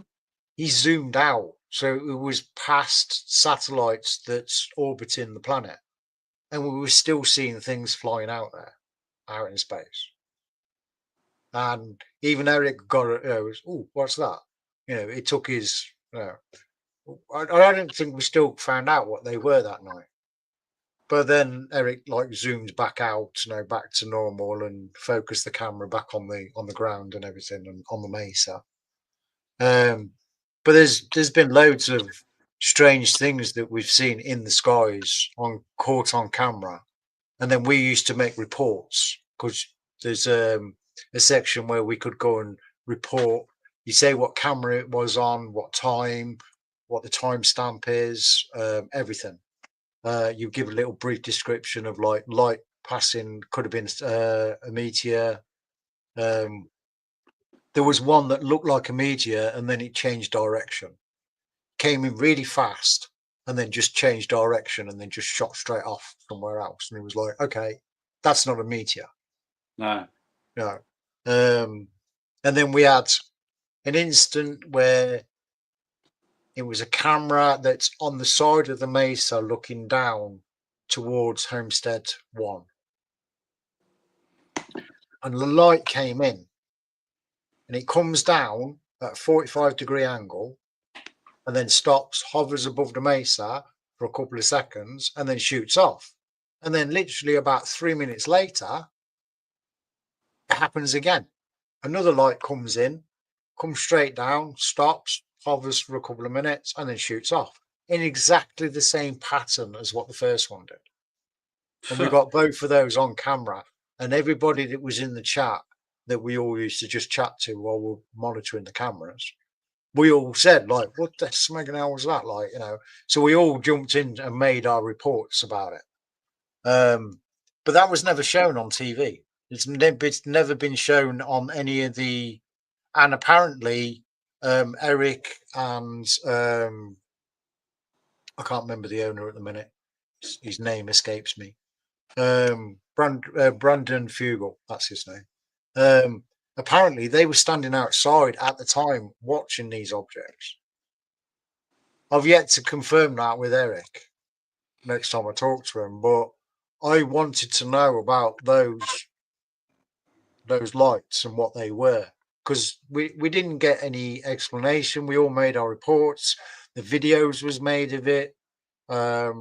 he zoomed out. So it was past satellites that's orbiting the planet. And we were still seeing things flying out there, out in space. And even Eric got it, oh, what's that? It took his, I don't think we still found out what they were that night. But then Eric zoomed back out, back to normal, and focused the camera back on the ground and everything, and on the mesa. But there's been loads of strange things that we've seen in the skies caught on camera, and then we used to make reports, because there's a section where we could go and report. You say what camera it was on, what time, what the timestamp is, everything. You give a little brief description of light passing, could have been a meteor. There was one that looked like a meteor, and then it changed direction, came in really fast, and then just changed direction, and then just shot straight off somewhere else. And it was like, okay, that's not a meteor. No. And then we had an instant where it was a camera that's on the side of the mesa looking down towards Homestead 1. And the light came in, and it comes down at a 45-degree angle, and then stops, hovers above the mesa for a couple of seconds, and then shoots off. And then literally about 3 minutes later, it happens again. Another light comes in, comes straight down, stops, hovers for a couple of minutes, and then shoots off in exactly the same pattern as what the first one did. And we got both of those on camera, and everybody that was in the chat that we all used to just chat to while we're monitoring the cameras, we all said, what the smeging hell was that? So we all jumped in and made our reports about it. But that was never shown on TV. It's never been shown on any of the, and apparently Eric and I can't remember the owner at the minute. His name escapes me. Brandon Fugel, that's his name. Apparently they were standing outside at the time watching these objects. I've yet to confirm that with Eric next time I talk to him, but I wanted to know about those lights and what they were, because we didn't get any explanation. We all made our reports. The videos was made of it. I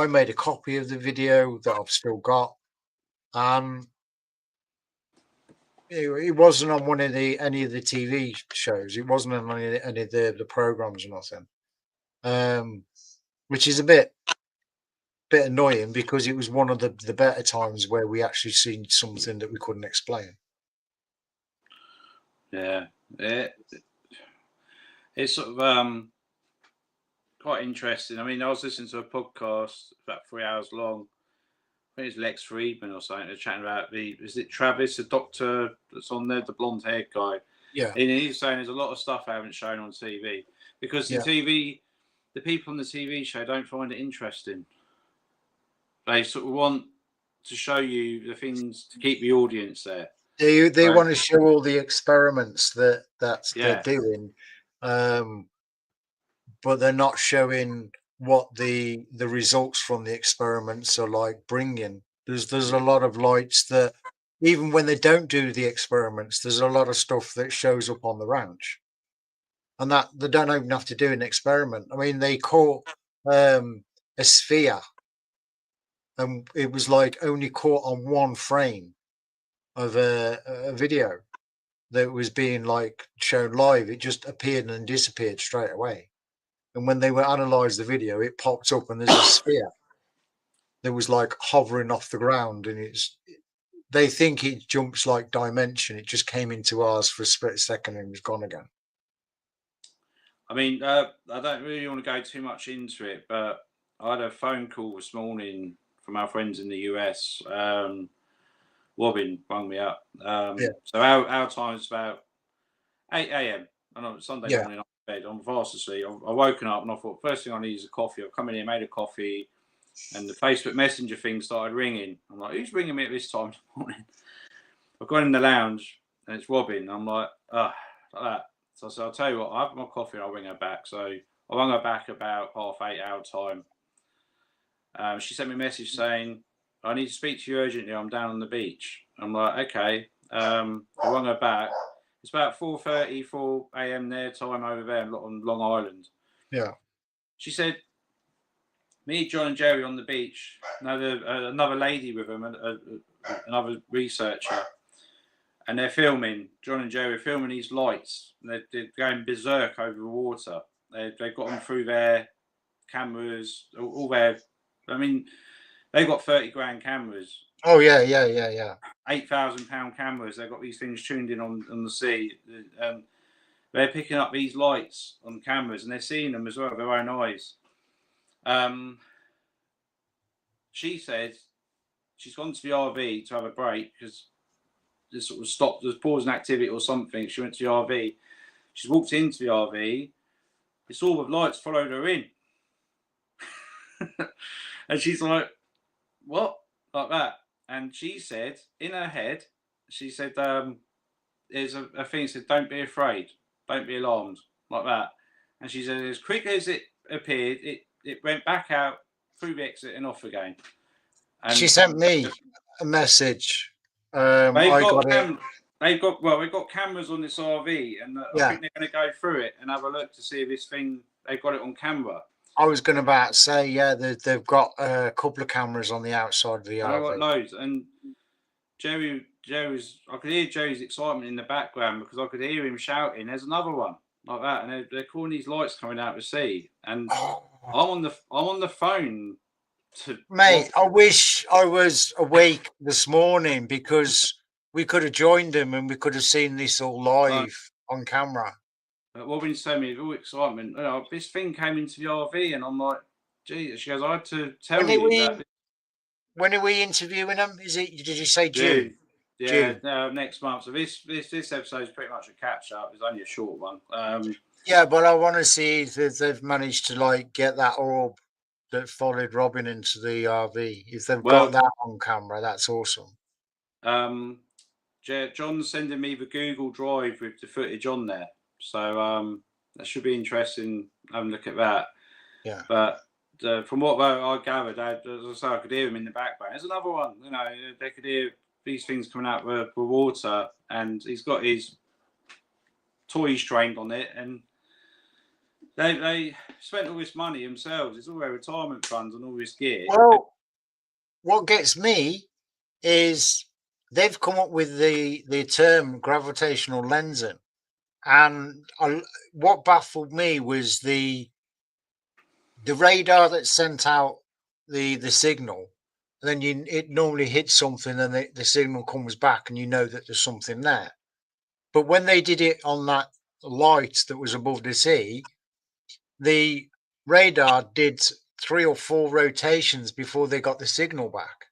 made a copy of the video that I've still got, and it wasn't on any of the TV shows. It wasn't on any of the programs or nothing, which is a bit annoying, because it was one of the better times where we actually seen something that we couldn't explain. Yeah, it's sort of quite interesting. I mean, I was listening to a podcast about 3 hours long. I think it's Lex Friedman or something. They're chatting about is it Travis, the doctor that's on there, the blonde-haired guy, Yeah. And he's saying there's a lot of stuff I haven't shown on TV because Yeah. the people on the TV show don't find it interesting. They sort of want to show you the things to keep the audience there. They Right. want to show all the experiments that they're Yeah. doing, but they're not showing what the results from the experiments are like bringing. There's a lot of lights that even when they don't do the experiments, there's a lot of stuff that shows up on the ranch, and that they don't even have to do an experiment. I mean, they caught a sphere, and it was like only caught on one frame of a video that was being like shown live. It just appeared and disappeared straight away. And when they were analysed the video, it popped up and there's a sphere that was like hovering off the ground, and they think it jumps like dimension. It just came into ours for a split second and was gone again. I mean, I don't really want to go too much into it, but I had a phone call this morning from our friends in the US. Robin rang me up. Yeah. So our time is about 8 a.m. and on Sunday Yeah. morning, I'm in bed. I'm fast asleep. I woken up and I thought, first thing I need is a coffee. I've come in here, made a coffee, and the Facebook Messenger thing started ringing. I'm like, who's ringing me at this time of the morning? I've gone in the lounge and it's Robin. I'm like, like that. So I said, I'll tell you what, I'll have my coffee and I'll ring her back. So I rang her back about 8:30 our time. She sent me a message saying, I need to speak to you urgently. I'm down on the beach. I'm like, okay. I rang her back. It's about 4 a.m. their time over there on Long Island. Yeah. She said, me, John and Jerry on the beach. Another lady with them, another researcher. And they're filming, John and Jerry are filming these lights. They're going berserk over the water. They've got them through their cameras, all their, I mean, they've got 30 grand cameras. Oh, yeah. £8,000 cameras. They've got these things tuned in on the sea. They're picking up these lights on cameras and they're seeing them as well with their own eyes. She said she's gone to the RV to have a break because there's sort of stopped, there's pausing activity or something. She went to the RV. She's walked into the RV. This orb of lights followed her in. And she's like, what? Like that. And she said, in her head, she said, there's a thing that said, don't be afraid. Don't be alarmed. Like that. And she said, as quick as it appeared, it went back out through the exit and off again. And she sent me a message. They've got cameras on this RV, and I think they're going to go through it and have a look to see if this thing, they've got it on camera. I was going to about say, yeah, they've got a couple of cameras on the outside of the RV. I've got loads, and Jerry's, I could hear Jerry's excitement in the background because I could hear him shouting, "There's another one!" like that, and they're calling these lights coming out of the sea, and I'm on the phone. Mate, I wish I was awake this morning because we could have joined them and we could have seen this all live on camera. Robin's telling me with all excitement, this thing came into the RV, and I'm like, Jesus. She goes, I had to tell you that. When are we interviewing them? Did you say June? Yeah, next month. So this episode is pretty much a catch up. It's only a short one. Yeah, but I want to see if they've managed to like get that orb that followed Robin into the RV. If they've got that on camera, that's awesome. John's sending me the Google Drive with the footage on there, so that should be interesting. Having a look at that. Yeah. But from what I gathered, as I say, I could hear him in the background. There's another one. You know, they could hear these things coming out with water, and he's got his toys trained on it, and they spent all this money themselves. It's all their retirement funds and all this gear. Well, what gets me is they've come up with the term gravitational lensing, and what baffled me was the radar that sent out the signal. And then it normally hits something, and the signal comes back, and you know that there's something there. But when they did it on that light that was above the sea, the radar did 3 or 4 rotations before they got the signal back.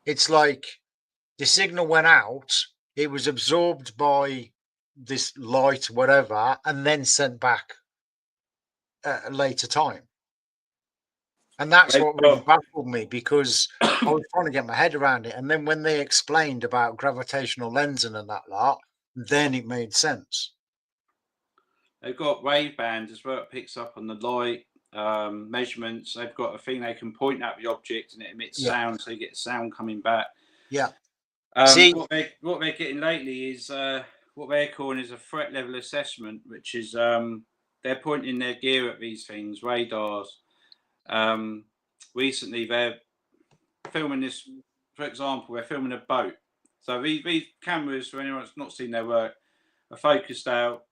It's like the signal went out, it was absorbed by this light, whatever, and then sent back at a later time. And that's what really baffled me, because I was trying to get my head around it. And then when they explained about gravitational lensing and that lot, then it made sense. They've got wave bands as well. It picks up on the light measurements. They've got a thing they can point at the object and it emits sound, so you get sound coming back. Yeah. See, what they're getting lately is what they're calling is a threat level assessment, which is they're pointing their gear at these things, radars. Recently, they're filming this. For example, they're filming a boat. So these cameras, for anyone that's not seen their work, are focused out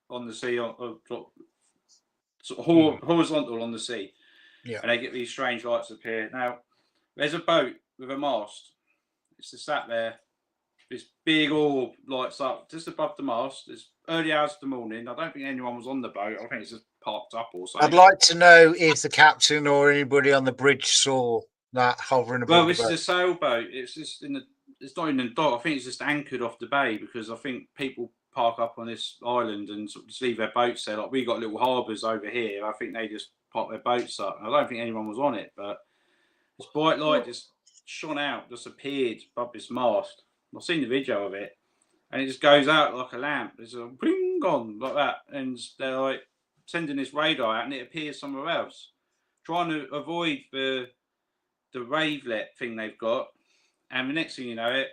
on the sea, sort of horizontal on the sea. Yeah. And they get these strange lights appear. Now, there's a boat with a mast. It's just sat there. This big orb lights up just above the mast. It's early hours of the morning. I don't think anyone was on the boat. I think it's just parked up or something. I'd like to know if the captain or anybody on the bridge saw that hovering above. Well, this is a sailboat. It's just it's not in the dock. I think it's just anchored off the bay, because I think people park up on this island and sort of just leave their boats there. Like, we got little harbours over here. I think they just park their boats up. I don't think anyone was on it, but this bright light just shone out, just appeared above this mast. I've seen the video of it, and it just goes out like a lamp. There's a bling on like that, and they're like sending this radar out, and it appears somewhere else, trying to avoid the wavelet thing they've got. And the next thing you know,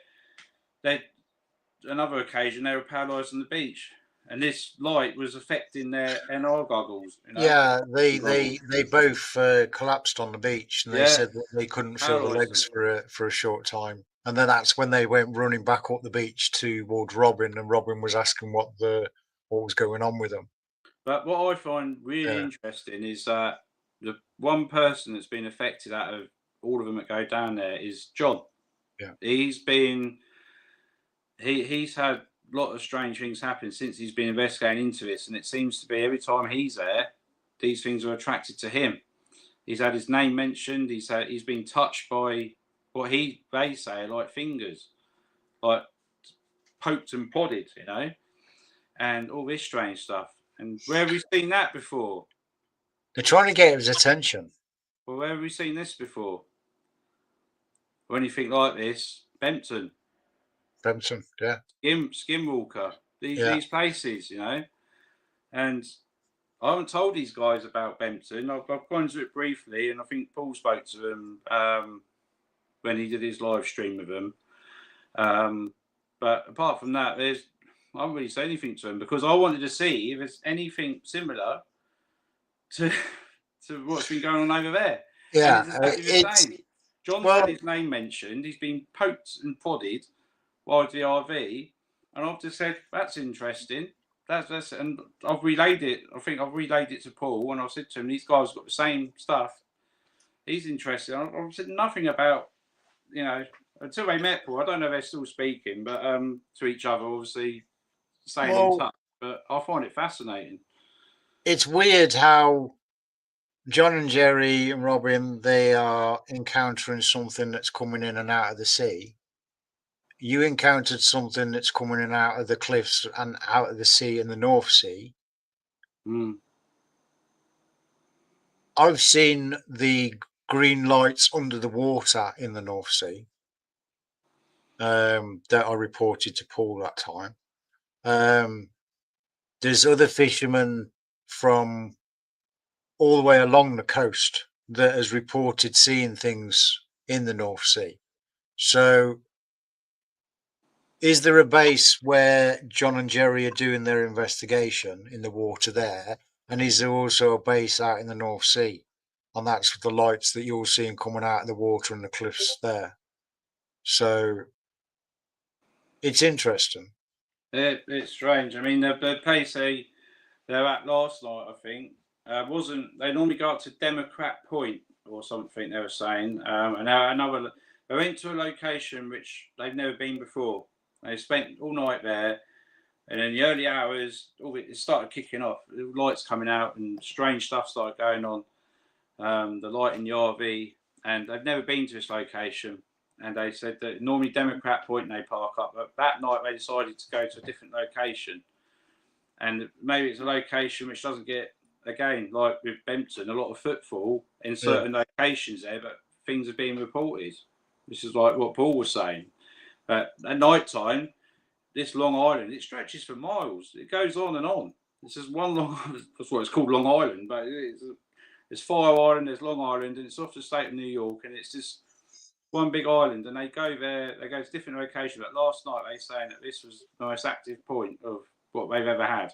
another occasion they were paralysed on the beach, and this light was affecting their NR goggles. You know? Yeah, they both collapsed on the beach, and they said that they couldn't feel the legs for a short time. And then that's when they went running back up the beach towards Robin, and Robin was asking what was going on with them. But what I find really interesting is that the one person that's been affected out of all of them that go down there is John. Yeah, he's had a lot of strange things happen since he's been investigating into this, and it seems to be every time he's there, these things are attracted to him. He's had his name mentioned. He's been touched by what they say like fingers, like poked and prodded, you know, and all this strange stuff. And where have we seen that before? They're trying to get his attention. Well, where have we seen this before? Or anything like this? Bempton, yeah. Skinwalker, these places, you know. And I haven't told these guys about Bempton. I've gone to it briefly, and I think Paul spoke to them when he did his live stream with them. But apart from that, I haven't really said anything to them, because I wanted to see if there's anything similar to what's been going on over there. Yeah, John's had his name mentioned. He's been poked and prodded by the RV, and I've just said that's interesting. That's and I've relayed it. I think I've relayed it to Paul, and I said to him, these guys got the same stuff. He's interested. I've said nothing about, you know, until they met Paul. I don't know if they're still speaking, but to each other, obviously staying in touch. But I find it fascinating. It's weird how John and Jerry and Robin, they are encountering something that's coming in and out of the sea. You encountered something that's coming in and out of the cliffs and out of the sea in the North Sea. I've seen the green lights under the water in the North Sea that I reported to Paul that time. There's other fishermen from all the way along the coast that has reported seeing things in the North Sea. So is there a base where John and Jerry are doing their investigation in the water there? And is there also a base out in the North Sea? And that's the lights that you're seeing coming out of the water and the cliffs there. So it's interesting. It's strange. I mean, the place they're at last night, I think, they normally go up to Democrat Point or something, they were saying. And they went to a location which they've never been before. They spent all night there, and in the early hours, it started kicking off. The lights coming out, and strange stuff started going on. The light in the RV, and they've never been to this location. and they said that normally Democrat Point they park up, but that night they decided to go to a different location, and maybe it's a location which doesn't get, again, like with Bempton, a lot of footfall in certain locations there, but things are being reported. This is like what Paul was saying. But at night time, this Long Island, it stretches for miles. It goes on and on. It's just one long. That's what it's called, Long Island. But there's Fire Island, there's Long Island, and it's off the state of New York, and it's just one big island. And they go there. They go to different locations. But last night they saying that this was the most active point of what they've ever had,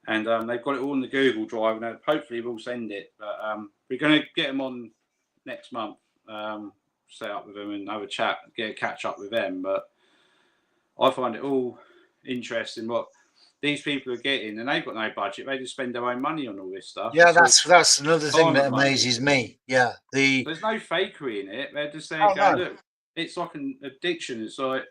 and they've got it all in the Google Drive, and hopefully we'll send it. But we're going to get them on next month. Set up with them and have a chat, get a catch up with them. But I find it all interesting what these people are getting, and they've got no budget. They just spend their own money on all this stuff. Yeah, that's another thing that amazes me. Yeah, there's no fakery in it. They're just saying, look, it's like an addiction. It's like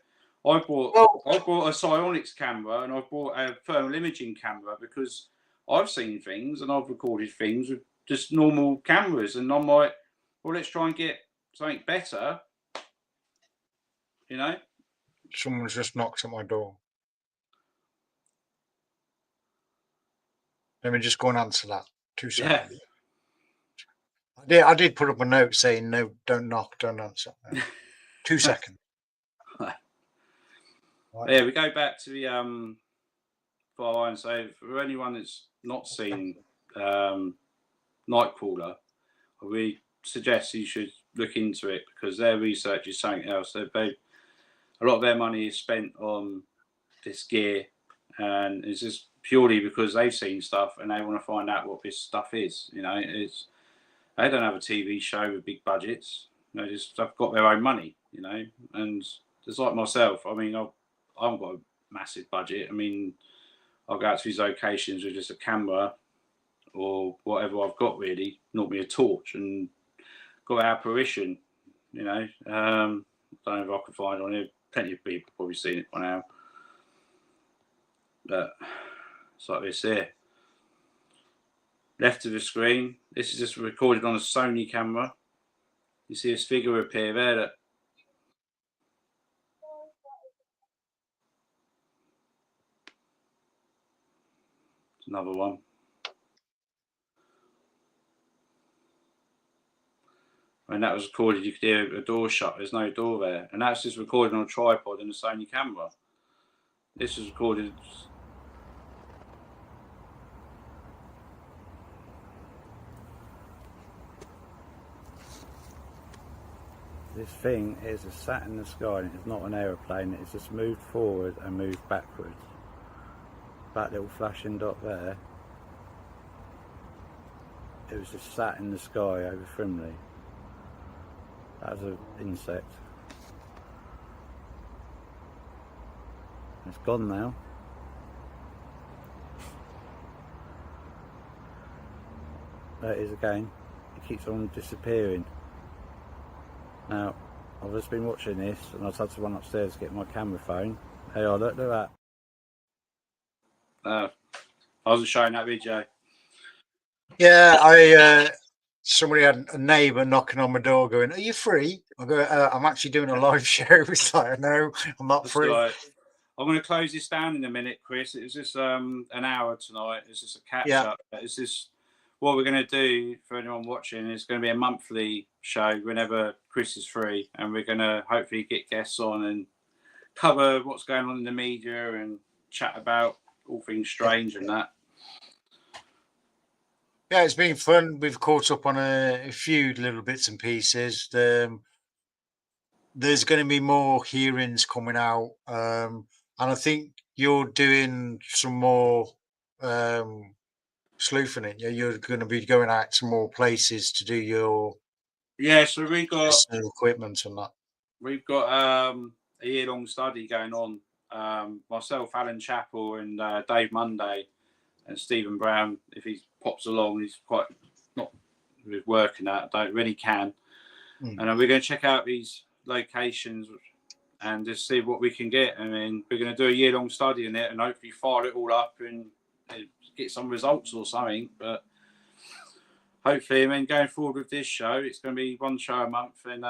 I bought a Psionics camera and I've bought a thermal imaging camera because I've seen things and I've recorded things with just normal cameras, and I'm like, well, let's try and get something better, you know. Someone's just knocked at my door. Let me just go and answer that. 2 seconds. Yeah. I did put up a note saying no, don't knock, don't answer. 2 seconds. Right. Yeah, we go back to the fire and say for anyone that's not seen Nightcrawler, we suggest you should look into it because their research is something else. A lot of their money is spent on this gear, and it's just purely because they've seen stuff and they want to find out what this stuff is. You know, they don't have a TV show with big budgets. They just have got their own money. You know, and just like myself, I mean, I haven't got a massive budget. I mean, I'll go out to these locations with just a camera or whatever I've got really, not me a torch, and got our apparition, you know. I don't know if I can find on here. Plenty of people probably seen it by now. But it's like this here. Left of the screen, this is just recorded on a Sony camera. You see this figure appear there. That another one. When that was recorded, you could hear a door shut. There's no door there. And that's just recorded on a tripod in a Sony camera. This was recorded. This thing is sat in the sky, and it's not an aeroplane. It's just moved forward and moved backwards. That little flashing dot there, it was just sat in the sky over Frimley. That was an insect. It's gone now. There it is again. It keeps on disappearing. Now, I've just been watching this and I've had to run upstairs to get my camera phone. Hey, look at that. I wasn't showing that video. Yeah, somebody had a neighbour knocking on my door going, "Are you free?" I go, "I'm actually doing a live show." It's like, "No, I'm not free." Right. I'm going to close this down in a minute, Chris. It was just an hour tonight. It's just a catch up. It's just what we're going to do for anyone watching is going to be a monthly show whenever Chris is free, and we're going to hopefully get guests on and cover what's going on in the media and chat about all things strange and that. Yeah, it's been fun. We've caught up on a few little bits and pieces. There's going to be more hearings coming out, and I think you're doing some more sleuthing it. You're going to be going out to more places to do your so we got equipment and that. We've got a year-long study going on. Myself, Alan Chappell, and Dave Monday, and Stephen Brown. If he pops along, he's quite not with work and that. Don't really can. And we're going to check out these locations and just see what we can get. I mean, we're going to do a year-long study in it and hopefully file it all up and get some results or something. But hopefully, I mean, going forward with this show, it's going to be one show a month, and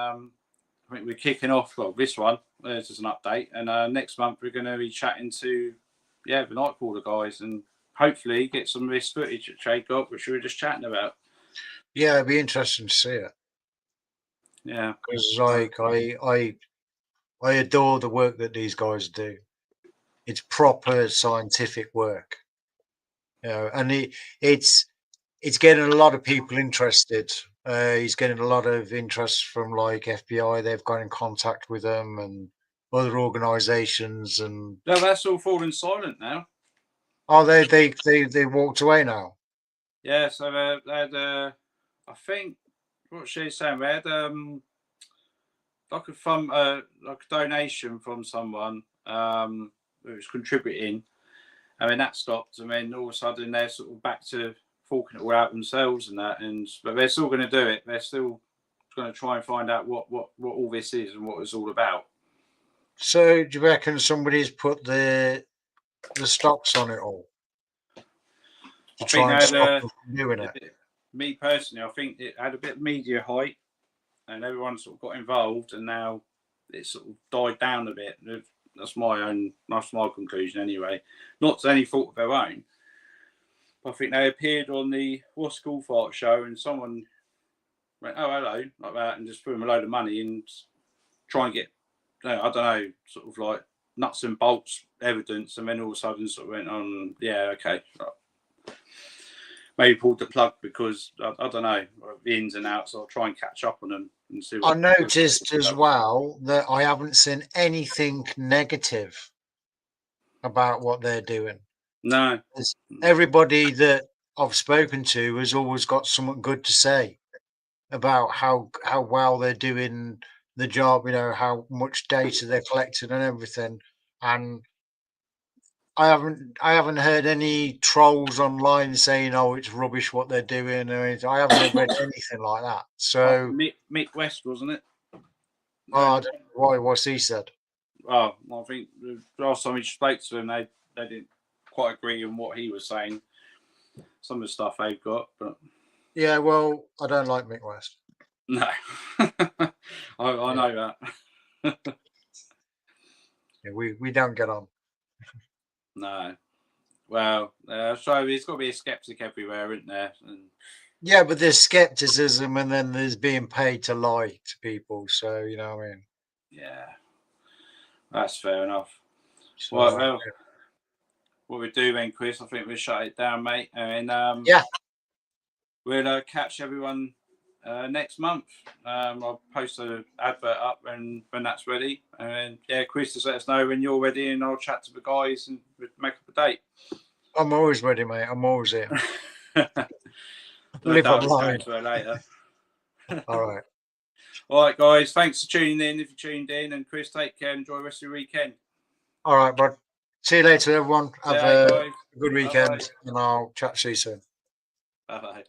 I think we're kicking off. Well, this one, there's just an update, and next month we're going to be chatting to the Nightcrawler guys, and hopefully get some of this footage that Jay got, which we were just chatting about. Yeah, it'd be interesting to see it. Yeah, because like I adore the work that these guys do. It's proper scientific work, you know, and it's getting a lot of people interested. He's getting a lot of interest from like FBI. They've got in contact with them and other organisations, and no, that's all falling silent now. oh, they walked away now. Yeah, so they had, I think, what she's saying, we had like a donation from someone who was contributing, and then that stopped, and then all of a sudden they're sort of back to forking it all out themselves and that, but they're still going to do it. They're still going to try and find out what all this is and what it's all about. So do you reckon somebody's put the stops on it all to try and stop them from doing it? Me personally, I think it had a bit of media hype, and everyone sort of got involved, and now it sort of died down a bit. That's my conclusion anyway. Not to any fault of their own. I think they appeared on the What's Cool Fart show, and someone went, "Oh, hello," like that, and just threw them a load of money and try and get, I don't know, sort of like nuts and bolts evidence, and then all of a sudden sort of went on, yeah, okay. Maybe pulled the plug because I don't know the ins and outs. I'll try and catch up on them and see. I noticed as well that I haven't seen anything negative about what they're doing. No, everybody that I've spoken to has always got something good to say about how well they're doing the job. You know, how much data they're collecting and everything. And I haven't heard any trolls online saying, "Oh, it's rubbish what they're doing," or anything. I haven't read anything like that. So Mick West, wasn't it? Oh, I don't know why? What's he said? Oh, I think the last time he spoke to them, they didn't quite agree on what he was saying. Some of the stuff they've got, but yeah, well, I don't like Mick West. No, I know that. Yeah, we don't get on. No. Well, so there's got to be a skeptic everywhere, isn't there? And yeah, but there's skepticism, and then there's being paid to lie to people. So you know what I mean? Yeah, that's fair enough. So, well, what we do then, Chris? I think we'll shut it down, mate, and yeah, we'll catch everyone next month. I'll post an advert up when that's ready, and yeah, Chris, just let us know when you're ready, and I'll chat to the guys and make up a date. I'm always ready, mate. I'm always here. Live online. Later. All right. All right, guys. Thanks for tuning in. If you tuned in, and Chris, take care. Enjoy the rest of your weekend. All right, bud. See you later, everyone. Have a good weekend, Bye-bye. and I'll chat to you soon. Bye bye.